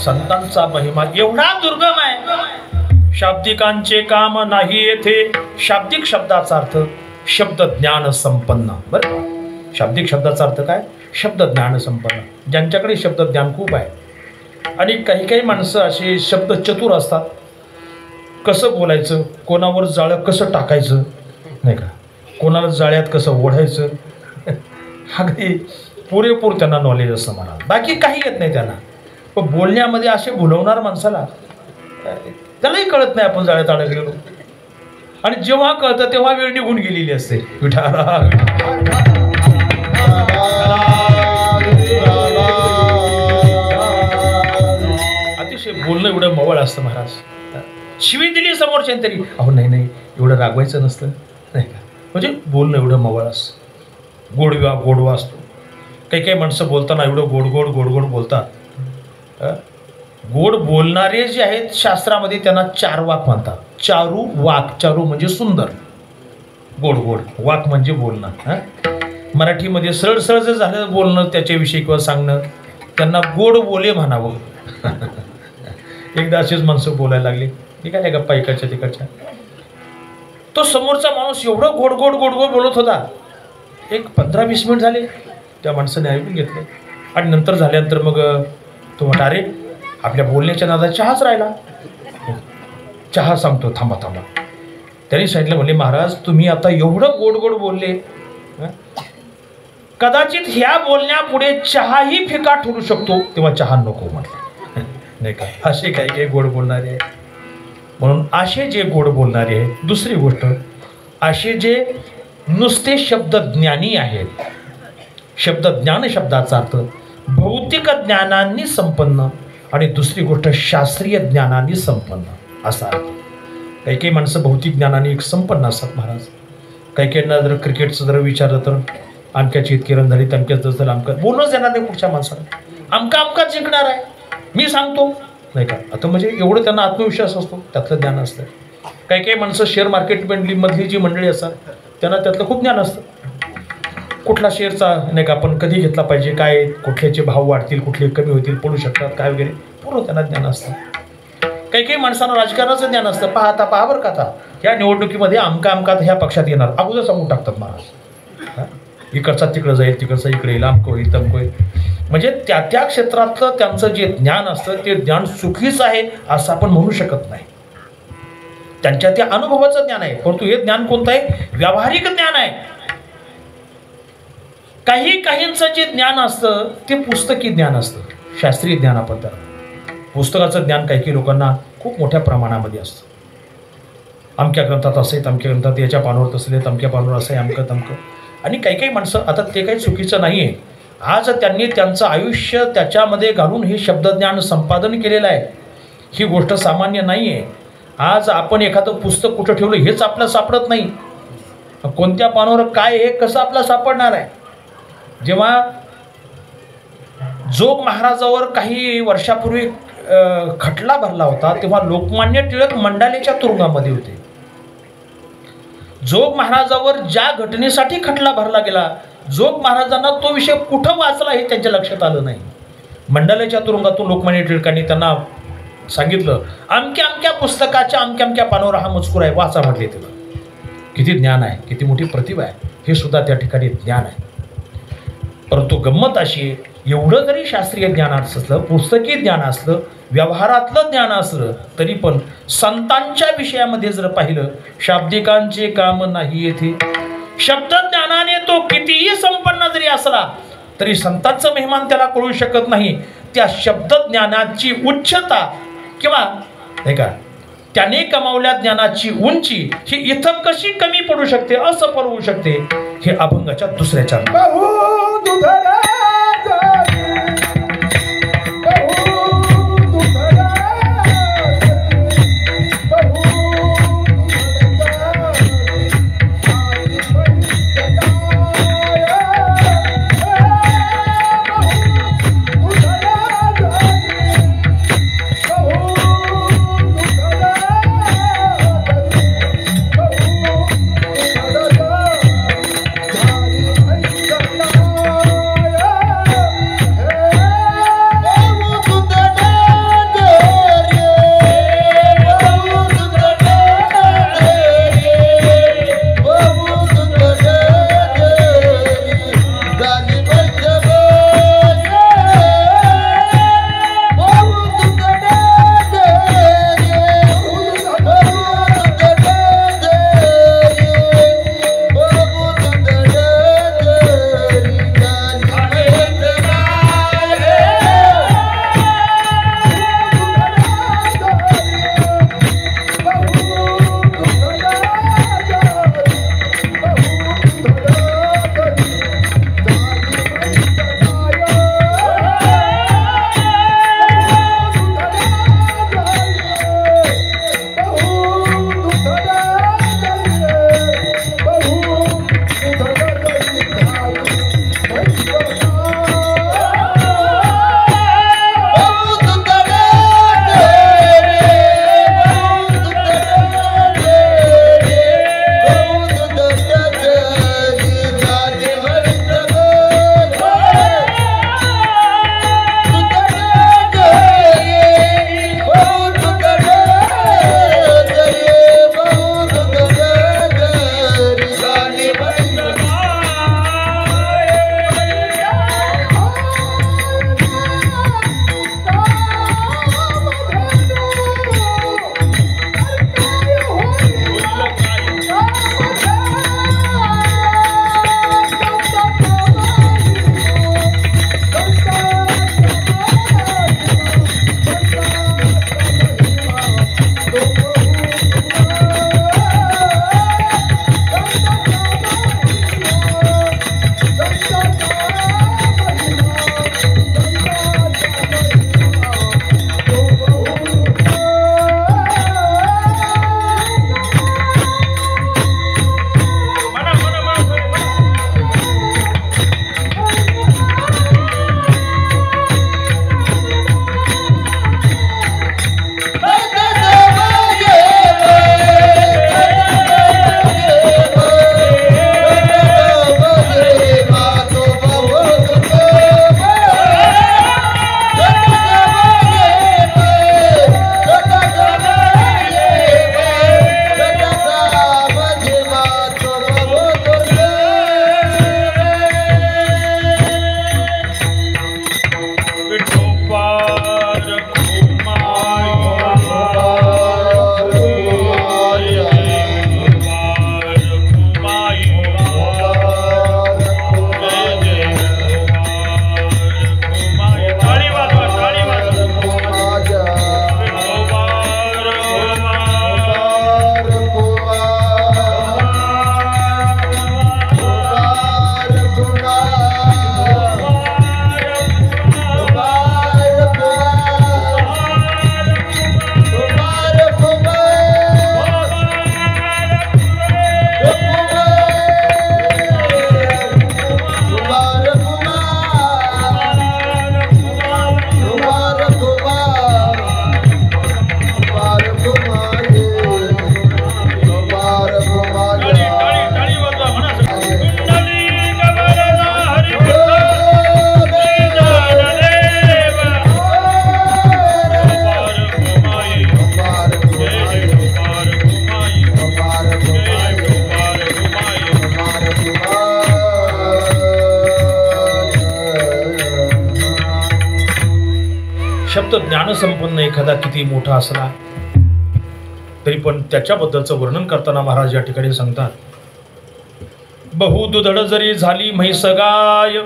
Speaker 1: संतांचा महिमा एवढा दुर्गम आहे. शाब्दिकांचे काम नाही येथे. शाब्दिक शब्दाचा अर्थ शब्द ज्ञान संपन्न. बरं, शाब्दिक शब्दाचा अर्थ काय? शब्द ज्ञान संपन्न. ज्यांच्याकडे शब्द ज्ञान खूप आहे. आणि काही काही माणसं असे शब्द चतुर असतात. कसं बोलायचं, कोणावर जाळं कसं टाकायचं, नाही का, कोणाला जाळ्यात कसं ओढायचं, अगदी पुरेपूर त्यांना नॉलेज असतं म्हणा. बाकी काही येत नाही त्यांना. पण बोलण्यामध्ये असे भुलवणार माणसाला, त्यालाही कळत नाही आपण जाळ्यात अडकलेलो. आणि जेव्हा कळतं तेव्हा वेळ निघून गेलेली असते. विठाला अतिशय बोलणं एवढं मवळ असतं महाराज. शिवी दिली समोरच्या तरी, अहो नाही नाही एवढं रागवायचं नसतं, नाही का, म्हणजे बोलणं एवढं मवाळ असतं, गोडवा असतो. काही माणसं बोलताना एवढं गोड बोलतात. गोड बोलणारे जे आहेत शास्त्रामध्ये त्यांना चारवाक म्हणतात. चारू म्हणजे सुंदर, गोड वाक म्हणजे बोलणं. मराठीमध्ये सरळ जर झालं बोलणं त्याच्याविषयी किंवा सांगणं, त्यांना गोड बोले म्हणावं. एकदा अशीच माणसं बोलायला लागली, ठीक आहे, गप्पा इकडच्या तिकडच्या. तो समोरचा माणूस एवढं गोड बोलत होता. एक 15-20 मिनिट झाले, त्या माणसाने ऐकून घेतलं. आणि नंतर झाल्यानंतर मग तो म्हणता, अरे आपल्या बोलण्याच्या नादात चहाच राहिला, चहा सांगतो, थांबा. त्यांनी सांगितलं, म्हणले महाराज तुम्ही आता एवढं गोड बोलले, कदाचित ह्या बोलण्यापुढे चहाही फिका ठरू शकतो, तेव्हा चहा नको म्हटलं. नाही का, असे काही गोड बोलणारे आहे. म्हणून असे जे गोड बोलणारे आहेत. दुसरी गोष्ट, असे जे नुसते शब्दज्ञानी आहेत, शब्दज्ञान शब्दाचा अर्थ भौतिक ज्ञानांनी संपन्न, आणि दुसरी गोष्ट शास्त्रीय ज्ञानांनी संपन्न असा अर्थ. काही माणसं भौतिक ज्ञानाने संपन्न असतात महाराज. काहींना जर क्रिकेटचं जर विचारलं तर अमक्याची इतकी रन झाली, तमक्याच जर अमक्या बोलणंच येणार नाही पुढच्या माणसाला. अमकाच जिंकणार आहे मी सांगतो, नाही का. आता म्हणजे एवढं त्यांना आत्मविश्वास असतो, त्यातलं ज्ञान असतं. काही माणसं शेअर मार्केट मधली जी मंडळी असतात त्यांना त्यातलं खूप ज्ञान असतं. कुठला शेअरचा नाही का आपण कधी घेतला पाहिजे, काय कुठल्याचे भाव वाढतील, कुठले कमी होतील, पडू शकतात काय वगैरे, पूर्ण त्यांना ज्ञान असतं. काही माणसांना राजकारणाचं ज्ञान असतं. पहा बरं का, आता ह्या निवडणुकीमध्ये अमका ह्या पक्षात येणार, अगोदर सांगून टाकतात महाराज. इकडचा तिकडं जाईल, तिकडचा इकडे येईल, अमकं होईल, तमकं होईल. म्हणजे त्या क्षेत्रातलं त्यांचं जे ज्ञान असतं ते ज्ञान चुकीचं आहे असं आपण म्हणू शकत नाही. त्यांच्या त्या अनुभवाचं ज्ञान आहे, परंतु हे ज्ञान कोणतं आहे? व्यावहारिक ज्ञान आहे. काहींचं जे ज्ञान असतं ते पुस्तकी ज्ञान असतं, शास्त्रीय ज्ञान आपण त्याला. पुस्तकाचं ज्ञान काही लोकांना खूप मोठ्या प्रमाणामध्ये असतं. अमक्या ग्रंथात असे, तमक्या ग्रंथात याच्या पानावर तसले, तमक्या पानावर असं आहे, अमकं तमकं. आणि काही माणसं, आता ते काही चुकीचं नाही आहे. आज त्यांनी त्यांचं आयुष्य त्याच्यामध्ये घालून हे शब्दज्ञान संपादन केलेलं आहे. ही गोष्ट सामान्य नाही आहे. आज आपण एखादं पुस्तक कुठं ठेवलं हेच आपलं सापडत नाही. कोणत्या पानावर काय हे कसं आपलं सापडणार आहे? जेव्हा जोग महाराजावर काही वर्षापूर्वी खटला भरला होता तेव्हा लोकमान्य टिळक मंडालेच्या तुरुंगामध्ये होते. जोग महाराजावर ज्या घटनेसाठी खटला भरला गेला, जोग महाराजांना तो विषय कुठं वाचला हे त्यांच्या लक्षात आलं नाही. मंडालेच्या तुरुंगातून लोकमान्य टिळकांनी त्यांना सांगितलं, अमक्या पुस्तकाच्या अमक्या पानावर हा मजकूर आहे, वाचा म्हटले. तिला किती ज्ञान आहे, किती मोठी प्रतिभा आहे, हे सुद्धा त्या ठिकाणी ज्ञान आहे. परंतु गंमत अशी, एवढं जरी शास्त्रीय ज्ञान असलं, पुस्तकी ज्ञान असलं, व्यवहारातलं ज्ञान असलं, तरी पण संतांच्या विषयामध्ये जर पाहिलं, शाब्दिकांचे काम नाही येथे. शब्दज्ञानाने तो कितीही संपन्न जरी असला तरी संतांचं मेहमान त्याला कळू शकत नाही. त्या शब्दज्ञानाची उच्चता किंवा नाही का त्याने कमावल्या ज्ञानाची उंची ही इथं कशी कमी पडू शकते, असफल होऊ शकते, हे अभंगाच्या दुसऱ्या चरणात. शब्द ज्ञानसंपन्न एखादा किती मोठा असला तरी पण त्याच्याबद्दलचं वर्णन करताना महाराज या ठिकाणी सांगतात, बहुदुधड जरी झाली म्हैस गाय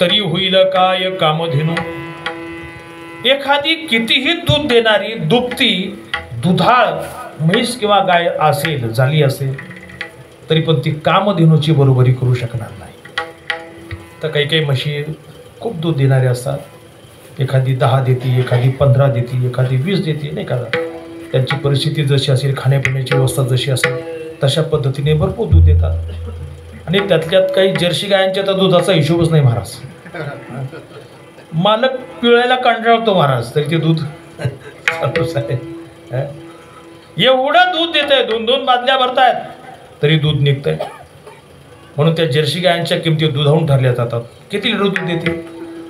Speaker 1: तरी होईल काय कामधेनू. एखादी कितीही दूध देणारी दुभती दुधाळ म्हैस किंवा गाय असेल, झाली असेल, तरी पण ती कामधेनूची बरोबरी करू शकणार नाही. तर काही काही म्हशी खूप दूध देणारे असतात, एखादी 10 देते, एखादी 15 देते, एखादी 20 देते, नाही का. त्यांची परिस्थिती जशी असेल, खाण्यापिण्याची व्यवस्था जशी असेल तशा पद्धतीने भरपूर दूध देतात. आणि त्यातल्यात काही जर्सी गायांच्या तर दुधाचा हिशोबच नाही महाराज. मालक पिळायला कंटाळतो महाराज, तरी ते दूध चालूच आहे. एवढं दूध देत आहे, 2-2 बादल्या भरतायत तरी दूध निघतंय. म्हणून त्या जर्सी गायांच्या किमती दुधावून ठरल्या जातात. किती लिटर दूध देते?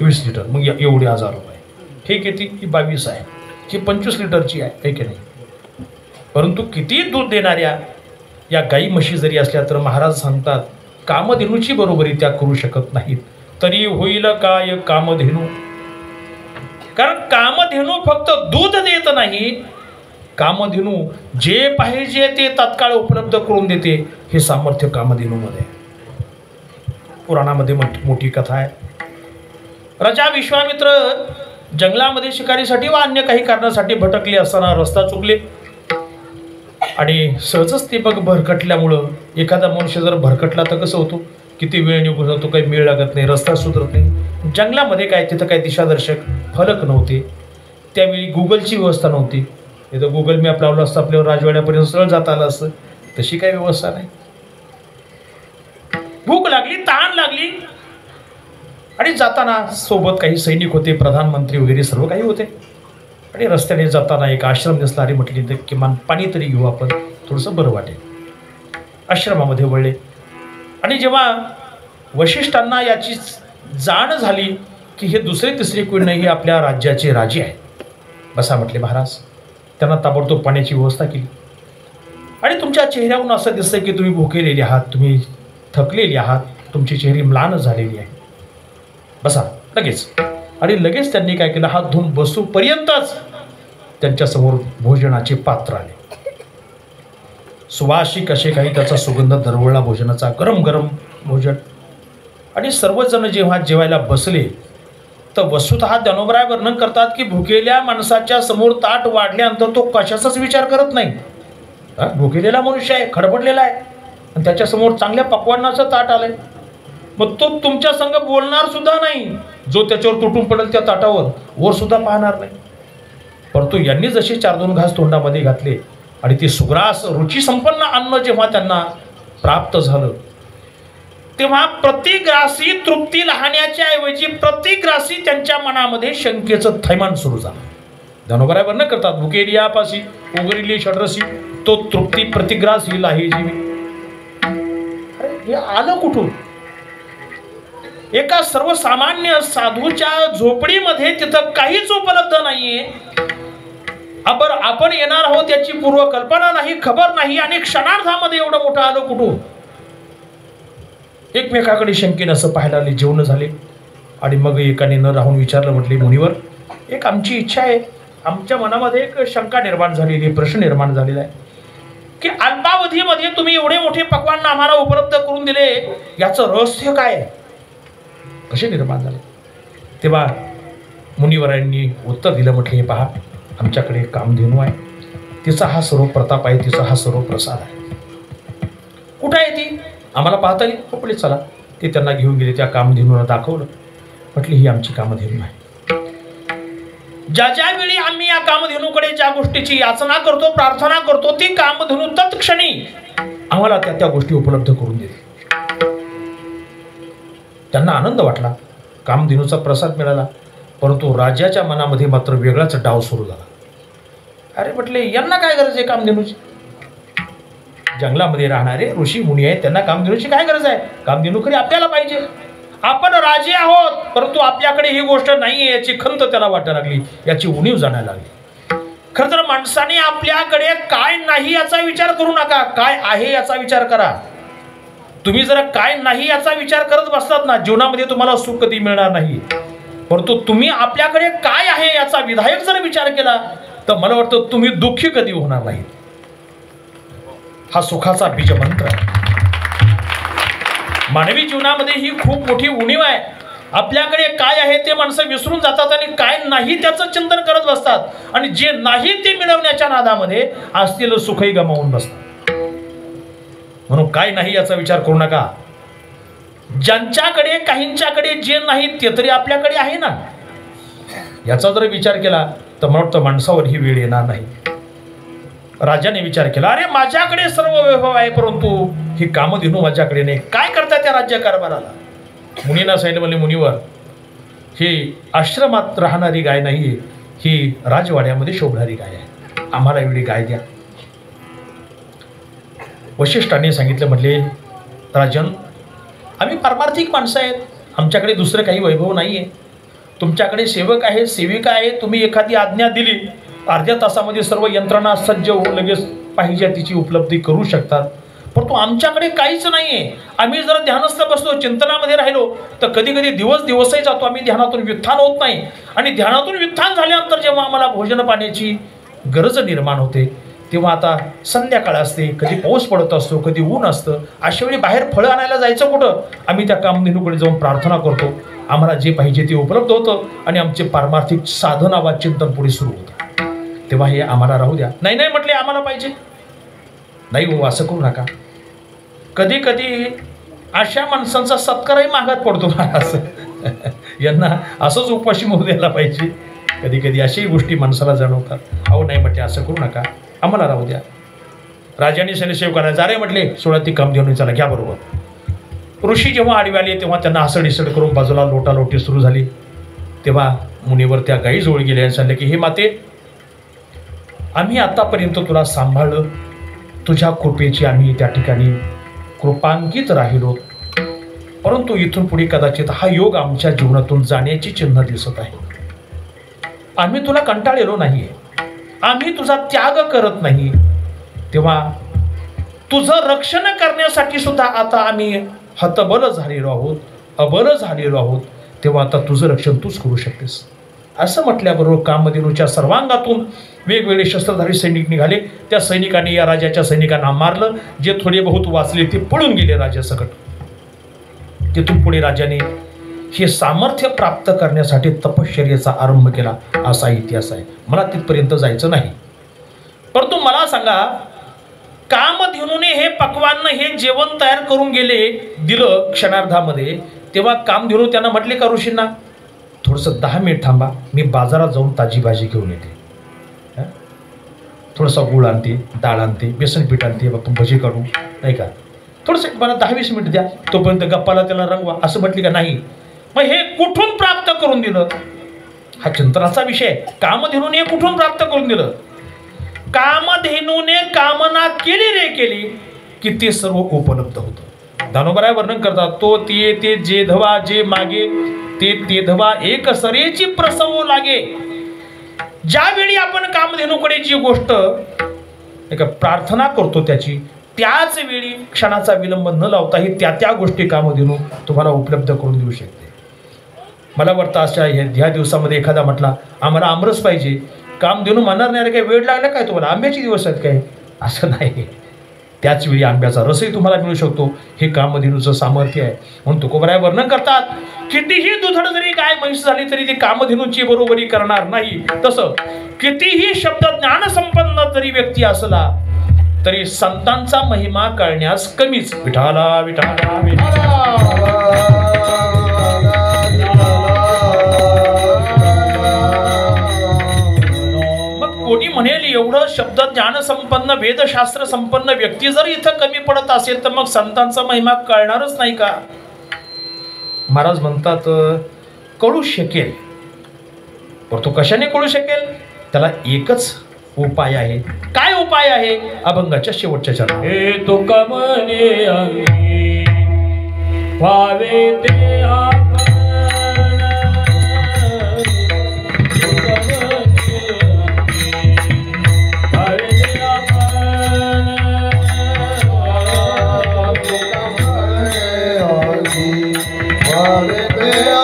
Speaker 1: 20 लिटर. मग एवढे 1000 रुपये. हे किती? ही 22 आहे, ही 25 लिटरची आहे की नाही. परंतु किती दूध देणाऱ्या या गाई म्हशी जरी असल्या तर महाराज सांगतात कामधेनूची बरोबरी त्या करू शकत नाहीत. तरी होईल काय कामधेनू. कारण कामधेनू फक्त दूध देत नाही, कामधेनू जे पाहिजे ते तात्काळ उपलब्ध करून देते. हे सामर्थ्य कामधेनूमध्ये. पुराणामध्ये मोठी कथा आहे. राजा विश्वामित्र जंगलामध्ये शिकारीसाठी व अन्य काही कारणासाठी भटकले असताना रस्ता चुकले आणि सहजच ते बघ भरकटल्यामुळं, एखादा मनुष्य जर भरकटला तर कसं होतो, किती वेळ निघून जातो, काही मेळ लागत नाही, रस्ता सुधरत नाही. जंगलामध्ये काय तिथं काही दिशादर्शक फलक नव्हते. त्यावेळी गुगलची व्यवस्था नव्हती. इथं गुगल मॅप लावलं असतं आपल्यावर राजवाड्यापर्यंत सरळ जाता आलं असतं. तशी काही व्यवस्था नाही. भूक लागली, तहान लागली आणि जाताना सोबत काही सैनिक होते, प्रधानमंत्री वगैरे सर्व काही होते. आणि रस्त्याने जाताना एक आश्रम दिसणारी म्हटली तर किमान पाणी तरी घेऊ आपण, थोडंसं बरं वाटेल. आश्रमामध्ये वळले आणि जेव्हा वशिष्ठांना याची जाण झाली की हे दुसरे तिसरे कोणी नाही, हे आपल्या राज्याचे राजे आहेत, बसा म्हटले महाराज. त्यांना ताबडतोब पाण्याची व्यवस्था केली. आणि तुमच्या चेहऱ्यावरून असं दिसतंय की तुम्ही भुकेलेले आहात, तुम्ही थकलेले आहात, तुमची चेहरी म्लान झालेली आहे, बसा लगेच. आणि लगेच त्यांनी काय केलं, हात धुवून बसूपर्यंतच त्यांच्यासमोर भोजनाचे पात्र आले. सुवासिक असे काही त्याचा सुगंध दरवळला भोजनाचा, गरम गरम भोजन. आणि सर्वजण जेव्हा जेवायला बसले तर वस्तुतः ज्ञानोबराय वर्णन करतात की भुकेल्या माणसाच्या समोर ताट वाढल्यानंतर तो कशाचाच विचार करत नाही. भुकेलेला मनुष्य आहे, खडबडलेला आहे, आणि त्याच्यासमोर चांगल्या पक्वान्नाचं ताट आलंय. मग तो तुमच्या संग बोलणार सुद्धा नाही. जो त्याच्यावर तुटून पडेल त्या ताटावर वर सुद्धा पाहणार नाही. परंतु यांनी जसे 4-2 घास तोंडामध्ये घातले आणि ते सुग्रास रुचीसंपन्न अन्न जेव्हा त्यांना प्राप्त झालं तेव्हा प्रतिग्रासी तृप्ती लहाण्याच्या ऐवजी प्रतिग्रासी त्यांच्या मनामध्ये शंकेचं थैमान सुरू झालं. ज्ञानोबराय वर्णन करतात, भुकेलियापाशी उगरिली षड्रसी तो तृप्ती प्रतिग्रासी लाही जीवी. हे आलं कुठून? एका सर्वसामान्य साधूच्या झोपडीमध्ये तिथं काहीच उपलब्ध नाहीये. आपण येणार आहोत याची पूर्वकल्पना नाही, खबर नाही, आणि क्षणार्धामध्ये एवढं मोठं आलं कुठून? एकमेकाकडे शंकेनं असं पाहायला आले. जेवण झाले आणि मग एकाने न राहून विचारलं, म्हटले मुनिवर, एक आमची इच्छा आहे, आमच्या मनामध्ये एक शंका निर्माण झालेली, प्रश्न निर्माण झालेला आहे की अल्पावधीमध्ये तुम्ही एवढे मोठे पक्वान्न आम्हाला उपलब्ध करून दिले, याचं रहस्य काय आहे? कसे निर्माण झाले? तेव्हा मुनिवरांनी उत्तर दिलं. म्हटले, हे पहा, आमच्याकडे कामधेनू आहे, तिचा हा सर्व प्रताप आहे, तिचा हा सर्व प्रसाद आहे. कुठं आहे ती? आम्हाला पाहता येईल? पुढे चला. ते त्यांना घेऊन गेले, त्या कामधेनूला दाखवलं. म्हटली, ही आमची कामधेनू आहे. ज्या वेळी आम्ही या कामधेनूकडे ज्या गोष्टीची याचना करतो, प्रार्थना करतो, ती कामधेनू तत्क्षणी आम्हाला त्या गोष्टी उपलब्ध करून देते. त्यांना आनंद वाटला, कामधेनूचा प्रसाद मिळाला. परंतु राजाच्या मनामध्ये मात्र वेगळाच डाव सुरू झाला. अरे म्हटले, यांना काय गरज आहे कामधेनूची? जंगलामध्ये राहणारे ऋषी मुनी आहेत, त्यांना कामधेनूची काय गरज आहे? कामधेनू खरी आपल्याला पाहिजे. आपण राजे आहोत, परंतु आपल्याकडे ही गोष्ट नाही आहे याची खंत त्याला वाटायला लागली, याची उणीव जाणायला लागली. खरं तर माणसाने आपल्याकडे काय नाही याचा विचार करू नका, काय आहे याचा विचार करा. तुम्ही जर काय नाही याचा विचार करत बसलात ना, जीवनामध्ये तुम्हाला सुख कधी मिळणार नाही. परंतु तुम्ही आपल्याकडे काय आहे याचा विधायक जर विचार केला तर मला वाटतं तुम्ही दुःखी कधी होणार नाही. हा सुखाचा बीज मंत्र आहे. मानवी जीवनामध्ये ही खूप मोठी उणीव आहे. आपल्याकडे काय आहे ते माणसं विसरून जातात आणि काय नाही त्याचं चिंतन करत बसतात आणि जे नाही ते मिळवण्याच्या नादामध्ये असलेलं सुखही गमावून बसतात. म्हणून काय नाही याचा विचार करू नका. ज्यांच्याकडे काहींच्याकडे जे नाही ते तरी आपल्याकडे आहे ना, याचा जर विचार केला तर मला वाटतं माणसावर ही वेळ येणार नाही. राजाने विचार केला, अरे माझ्याकडे सर्व वैभव आहे परंतु ही कामधेनू माझ्याकडे नाही. काय करता त्या राज्यकारभाराला? मुनींना सांगितलं, म्हणजे मुनीवर ही आश्रमात राहणारी गाय नाही, ही राजवाड्यामध्ये शोभणारी गाय आहे, आम्हाला एवढी गाय द्या. वशिष्ठांनी सांगितलं, म्हटले राजन आम्ही पारमार्थिक माणसं आहेत, आमच्याकडे दुसरं काही वैभव नाही आहे. तुमच्याकडे सेवक आहे, सेविका आहे, तुम्ही एखादी आज्ञा दिली अर्ध्या तासामध्ये सर्व यंत्रणा सज्ज होऊन लगेच पाहिजे तिची उपलब्धी करू शकतात. परंतु आमच्याकडे काहीच नाही आहे. आम्ही जर ध्यानस्थ बसलो, चिंतनामध्ये राहिलो तर कधी कधी दिवसही जातो, आम्ही ध्यानातून व्युत्थान होत नाही. आणि ध्यानातून व्युत्थान झाल्यानंतर जेव्हा आम्हाला भोजन पाण्याची गरज निर्माण होते तेव्हा आता संध्याकाळ असते, कधी पाऊस पडत असतो, कधी ऊन असतं. अशा वेळी बाहेर फळं आणायला जायचं कुठं? आम्ही त्या कामधेनूकडे जाऊन प्रार्थना करतो, आम्हाला जे पाहिजे ते उपलब्ध होतं आणि आमचे पारमार्थिक साधना वा चिंतन पुढे सुरू होतं. तेव्हा हे आम्हाला राहू द्या. नाही नाही म्हटले, आम्हाला पाहिजे. नाही हो, असं करू नका. कधी कधी अशा माणसांचा सत्कारही महागात पडतो ना, असं यांना असंच उपाशी मोहू द्यायला पाहिजे. कधी कधी अशाही गोष्टी माणसाला जाणवतात. अहो नाही म्हटले, असं करू नका, आम्हाला राहू द्या. राजांनी सेवकांना जा रे म्हटले, सोळा ती कामधेनू चला घ्या बरोबर. ऋषी जेव्हा आडवे आले तेव्हा त्यांना हसड करून बाजूला लोटालोटी सुरू झाली. तेव्हा मुनीवर त्या गायीजवळ गेले आणि सांगितले की हे माते, आम्ही आतापर्यंत तुला सांभाळलं, तुझ्या कृपेची आम्ही त्या ठिकाणी कृपांकित राहिलो, परंतु इथून पुढे कदाचित हा योग आमच्या जीवनातून जाण्याची चिन्ह दिसत आहे. आम्ही तुला कंटाळलेलो नाही, आम्ही तुझा त्याग करत नाही. तेव्हा तुझं रक्षण करण्यासाठी सुद्धा आता आम्ही हतबल झालेलो आहोत, अबल झालेलो आहोत. तेव्हा आता तुझं रक्षण तूच करू शकतेस. असं म्हटल्याबरोबर कामधेनूच्या सर्वांगातून वेगवेगळे शस्त्रधारी सैनिक निघाले. त्या सैनिकांनी या राजाच्या सैनिकांना मारलं. जे थोडे बहुत वाचले ते पळून गेले राजासकट. तिथून पुढे राजाने हे सामर्थ्य प्राप्त करण्यासाठी तपश्चर्येचा आरंभ केला, असा इतिहास आहे. मला तिथपर्यंत जायचं नाही. परंतु मला सांगा, कामधेनूने हे पक्वान्न, हे जेवण तयार करून दिलं क्षणार्धामध्ये. तेव्हा कामधेनू त्यांना म्हटले का ऋषींना, थोडंसं 10 मिनिट थांबा, मी बाजारात जाऊन ताजी भाजी घेऊन येते, थोडासा गुळ आणते, डाळ आणते, बेसन पीठ आणते, बघ भजी काढू, नाही का, थोडंसं मला 10-20 मिनिट द्या, तोपर्यंत गप्पाला त्याला रंगवा, असं म्हटले का नाही. मग हे कुठून प्राप्त करून दिलं? हा चिंतनाचा विषय. कामधेनूने कुठून प्राप्त करून दिलं? कामधेनूने कामना केली रे केली की ते सर्व उपलब्ध होतं. दानोबराय वर्णन करतात, तो ते जे धवा जे मागे ते धवा एक सरेची प्रसवो लागे. ज्यावेळी आपण कामधेनूकडे जी गोष्ट प्रार्थना करतो त्याच वेळी क्षणाचा विलंब न लावताही त्या गोष्टी कामधेनू तुम्हाला उपलब्ध करून देऊ शकते. मला वाटतं अशा ह्या दिवसामध्ये एखादा म्हटला आम्हाला आमरस पाहिजे, कामधेनू म्हणणार नाही काय वेळ लागला काय तुम्हाला, आंब्याचे दिवस आहेत काय, असं नाही. त्याच वेळी आंब्याचा रसही तुम्हाला मिळू शकतो. हे कामधेनूचं सामर्थ्य आहे. म्हणून तुकोबराय वर्णन करतात, कितीही दुधड जरी गाय म्हैस झाली तरी ती कामधेनूची बरोबरी करणार नाही. तसं कितीही शब्द ज्ञान संपन्न जरी व्यक्ती असला तरी संतांचा महिमा कळण्यास कमीच. विठाला विठाला विठाला. कोणी म्हणेल एवढं शब्द ज्ञान संपन्न वेदशास्त्र संपन्न व्यक्ती जर इथं कमी पडत असेल तर मग संतांचा महिमा कळणारच नाही का? महाराज म्हणतात कळू शकेल, परंतु कशाने कळू शकेल? त्याला एकच उपाय आहे. काय उपाय आहे? अभंगाच्या शेवटच्या चरणात
Speaker 3: हे तुका म्हणे अंगी व्हावे ते आपण.
Speaker 2: Hare Krishna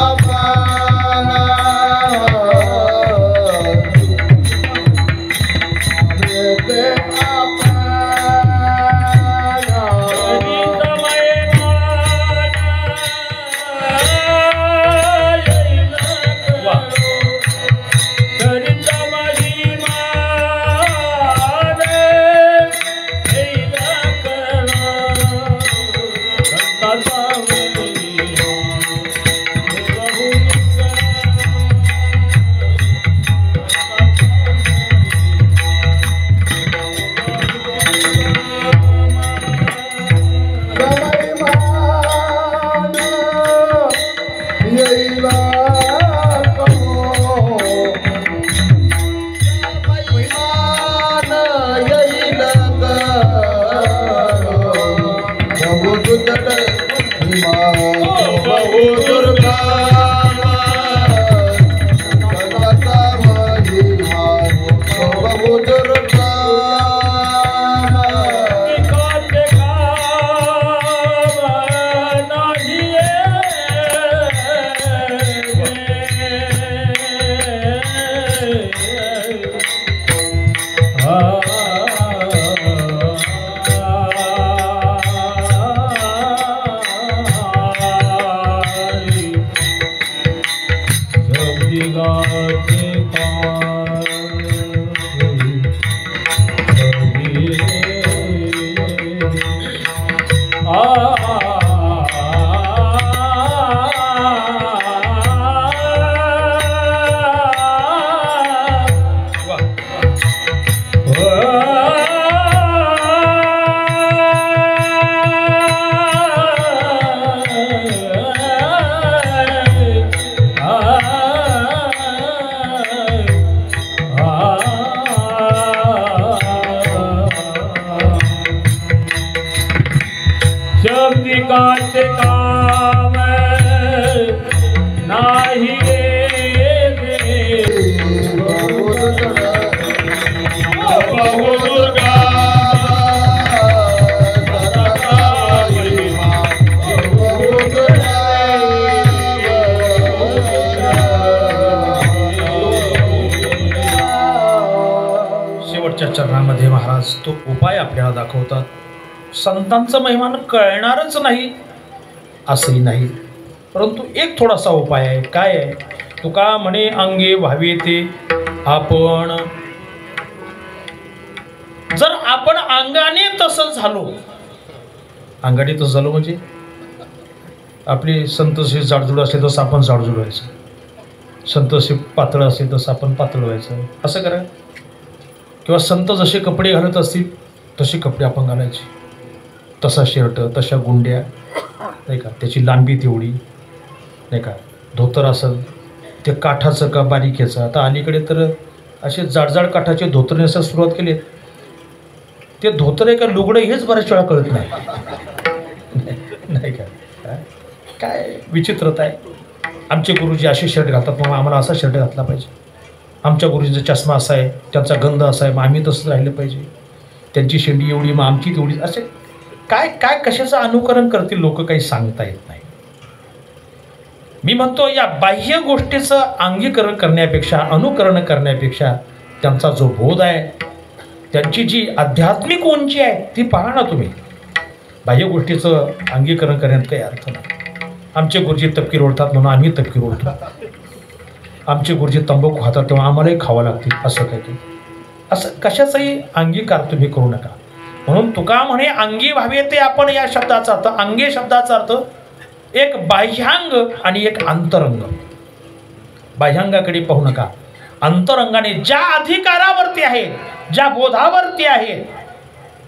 Speaker 3: शब्दिकाचे काम नाही
Speaker 1: शेवटच्या चरणामध्ये महाराज तो उपाय आपल्याला दाखवतात. संतांचं महिमान कळणारच नाही असंही नाही, परंतु एक थोडासा उपाय आहे. काय आहे? तुका म्हणे अंगे व्हावे ते आपण. जर आपण अंगाने तसं झालो, अंगाने तसं झालो म्हणजे आपले संतसे जाडजूड असले तसं आपण जाडजूड व्हायचं, संतसे पातळ असले तसं आपण पातळ व्हायचं, असं करा. किंवा संत जसे कपडे घालत असतील तसे कपडे आपण घालायचे, तसा शर्ट, तशा गुंड्या, नाही का, त्याची लांबी तेवढी, नाही का, धोतर असेल ते काठाचं का बारीकेचं. आता अलीकडे तर असे जाडजाड काठाचे धोतर नेसायला सुरुवात केली. ते धोतर आहे का लुगडं हेच बऱ्याच वेळा कळत नाही, नाही का. काय विचित्रता आहे. आमचे गुरुजी असे शर्ट घालतात मग आम्हाला असा शर्ट घातला पाहिजे. आमच्या गुरुजींचा चष्मा असा आहे, त्यांचा गंध असा आहे, मग आम्ही तसंच राहिलं पाहिजे. त्यांची शेंडी एवढी मग आमची तेवढी. असे काय काय कशाचं अनुकरण करतील लोक, काही सांगता येत नाही. मी म्हणतो या बाह्य गोष्टीचं अंगीकरण करण्यापेक्षा, अनुकरण करण्यापेक्षा त्यांचा जो बोध आहे, त्यांची जी आध्यात्मिक उंची आहे ती पहा ना तुम्ही. बाह्य गोष्टीचं अंगीकरण करण्यात काही अर्थ नाही. आमचे गुरुजी तपकीर ओढतात म्हणून आम्ही तपकीर ओढतो. आमचे गुरुजी तंबाखू खातात तेव्हा आम्हालाही खावं लागते, असं काय की असं कशाचाही अंगीकार तुम्ही करू नका. म्हणून तुका म्हणे अंगी व्हावे ते आपण. या शब्दाचा अर्थ, अंगे शब्दाचा अर्थ एक बाह्यांग आणि एक अंतरंग. बाह्यांगाकडे पाहू नका, अंतरंगाने ज्या अधिकारावरती आहे, ज्या बोधावरती आहे,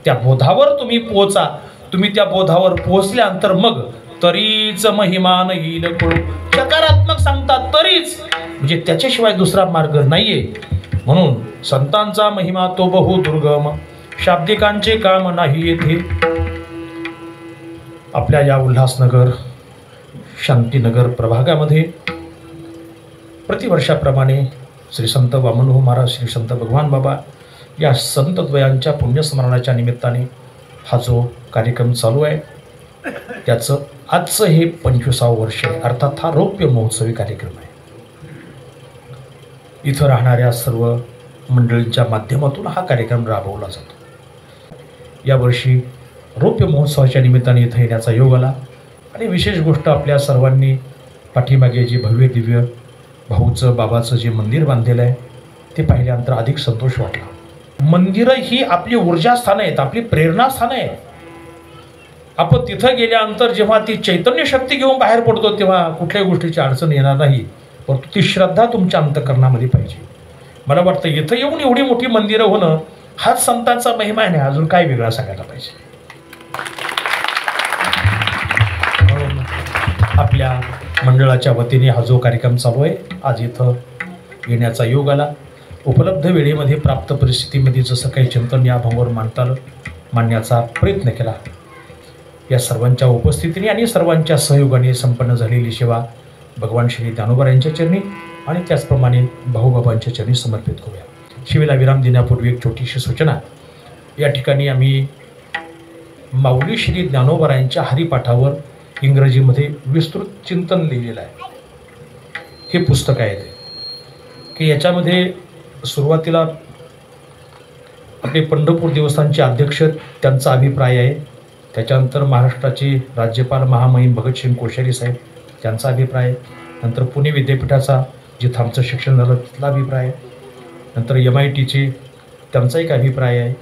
Speaker 1: त्या बोधावर तुम्ही पोहोचा. तुम्ही त्या बोधावर पोहोचल्यानंतर मग तरीच महिमान येईल कळू. सकारात्मक सांगतात तरीच, म्हणजे त्याच्याशिवाय दुसरा मार्ग नाहीये. म्हणून संतांचा महिमा तो बहु दुर्गम, शाब्दिकांचे काम नाही येथे. आपल्या या उल्हासनगर शांतीनगर प्रभागामध्ये प्रतिवर्षाप्रमाणे श्री संत वामनभाऊ महाराज, श्री संत भगवान बाबा या संतद्वयांच्या पुण्यस्मरणाच्या निमित्ताने हा जो कार्यक्रम चालू आहे त्याचं आजचं हे 25वे वर्ष आहे. अर्थात हा रौप्य महोत्सवी कार्यक्रम आहे. इथं राहणाऱ्या सर्व मंडळींच्या माध्यमातून हा कार्यक्रम राबवला जातो. यावर्षी रौप्य महोत्सवाच्या निमित्ताने इथं येण्याचा योग आला आणि विशेष गोष्ट आपल्या सर्वांनी पाठीमागे जे भव्य दिव्य भाऊचं बाबाचं जे मंदिर बांधलेलं आहे ते पाहिल्यानंतर अधिक संतोष वाटला. मंदिरं ही आपली ऊर्जास्थानं आहेत, आपली प्रेरणास्थानं आहेत. आपण तिथं गेल्यानंतर जेव्हा ती चैतन्य शक्ती घेऊन बाहेर पडतो तेव्हा कुठल्याही गोष्टीची अडचण येणार नाही, परंतु ती श्रद्धा तुमच्या अंतःकरणामध्ये पाहिजे. मला वाटतं इथं येऊन एवढी मोठी मंदिरं होणं हाच संतांचा महिमा आहे. अजून काय वेगळा सांगायला पाहिजे. आपल्या मंडळाच्या वतीने हा जो कार्यक्रम चालू आहे, आज इथं येण्याचा योग आला. उपलब्ध वेळेमध्ये प्राप्त परिस्थितीमध्ये जसं काही चिंतन या भावावर मांडता आलं, मांडण्याचा प्रयत्न केला. या सर्वांच्या उपस्थितीने आणि सर्वांच्या सहयोगाने संपन्न झालेली सेवा भगवान श्री ज्ञानोबा यांच्या चरणी आणि त्याचप्रमाणे भाऊबाबांच्या चरणी समर्पित करूया. शिवेला विराम देण्यापूर्वी एक छोटीशी सूचना. या ठिकाणी आम्ही माऊली श्री ज्ञानोबा यांच्या हरिपाठावर इंग्रजीमध्ये विस्तृत चिंतन लिहिलेलं आहे. हे पुस्तक आहे ते की याच्यामध्ये सुरुवातीला आपले पंढरपूर देवस्थानचे अध्यक्ष त्यांचा अभिप्राय आहे, त्याच्यानंतर महाराष्ट्राचे राज्यपाल महामहिम भगतसिंग कोश्यारी साहेब त्यांचा अभिप्राय आहे, नंतर पुणे विद्यापीठाचा जिथं आमचं शिक्षण झालं तिथला अभिप्राय आहे, नंतर MITचे त्यांचा एक अभिप्राय आहे,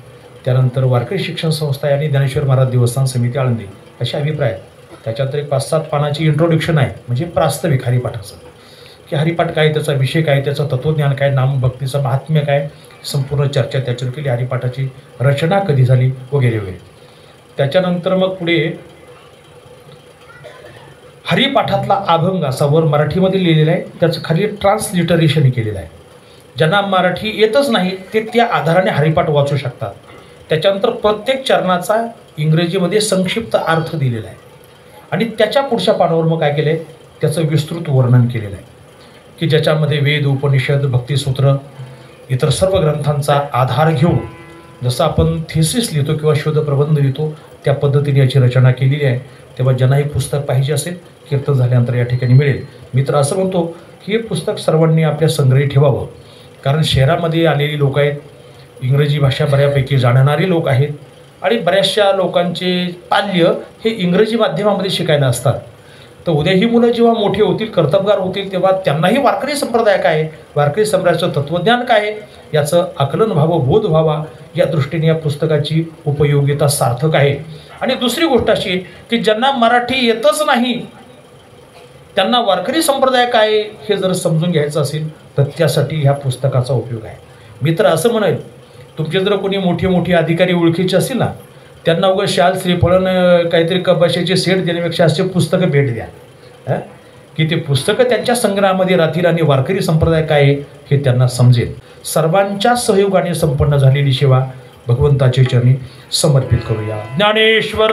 Speaker 1: त्यानंतर वारकरी शिक्षण संस्था आणि ज्ञानेश्वर महाराज देवस्थान समिती आळंदी असे अभिप्राय आहेत. त्याच्यानंतर एक 5-7 पानाची इंट्रोडक्शन आहे, म्हणजे प्रास्ताविक हरिपाठाचं, की हरिपाठ काय, त्याचा विषय काय, त्याचं तत्त्वज्ञान काय, नामभक्तीचं महात्म्य काय, संपूर्ण चर्चा त्याच्यावर केली, हरिपाठाची रचना कधी झाली वगैरे वगैरे. त्याच्यानंतर मग पुढे हरिपाठातला अभंग असा वर मराठीमध्ये लिहिलेला आहे, त्याचं खाली ट्रान्सलिटरेशन केलेलं आहे. ज्यांना मराठी येतच नाही ते त्या आधाराने हरिपाठ वाचू शकतात. त्याच्यानंतर प्रत्येक चरणाचा इंग्रजीमध्ये संक्षिप्त अर्थ दिलेला आहे आणि त्याच्या पुढच्या पानावर मग काय केलं आहे, त्याचं विस्तृत वर्णन केलेलं आहे, की ज्याच्यामध्ये वेद, उपनिषद, भक्तिसूत्र इतर सर्व ग्रंथांचा आधार घेऊन जसं आपण थेसिस लिहितो किंवा शोधप्रबंध लिहितो त्या पद्धतीने याची रचना केलेली आहे. तेव्हा ज्यांना हे पुस्तक पाहिजे असेल कीर्तन झाल्यानंतर या ठिकाणी मिळेल. मी तर असं म्हणतो की हे पुस्तक सर्वांनी आपल्या संग्रही ठेवावं, कारण शहरामध्ये आलेली लोक आहेत, इंग्रजी भाषा बऱ्यापैकी जाणणारे लोक आहेत आणि बऱ्याचशा लोकांचे पाल्य हे इंग्रजी माध्यमामध्ये शिकायला असतात. तर उद्या ही मुलं जेव्हा मोठी होतील, कर्तबगार होतील, तेव्हा त्यांनाही वारकरी संप्रदाय काय आहे, वारकरी संप्रदायाचं तत्त्वज्ञान काय आहे याचं आकलन व्हावं, बोध व्हावा, या दृष्टीने या पुस्तकाची उपयोगिता सार्थक आहे. आणि दुसरी गोष्ट अशी आहे की ज्यांना मराठी येतच नाही त्यांना वारकरी संप्रदाय काय आहे हे जर समजून घ्यायचं असेल तर त्यासाठी ह्या पुस्तकाचा उपयोग आहे. मी तर असं म्हणेल, तुमचे जर कोणी मोठे अधिकारी ओळखीचे असतील ना, त्यांना उगाच शाल श्रीफळन काहीतरी कपाशीचे सेट देण्यापेक्षा असे पुस्तकं भेट द्या, की ते पुस्तकं त्यांच्या संग्रहामध्ये राहतील आणि वारकरी संप्रदाय काय आहे हे त्यांना समजेल. सर्वांच्या सहयोगाने संपन्न झालेली सेवा भगवंताच्या चरणी समर्पित करूया. ज्ञानेश्वर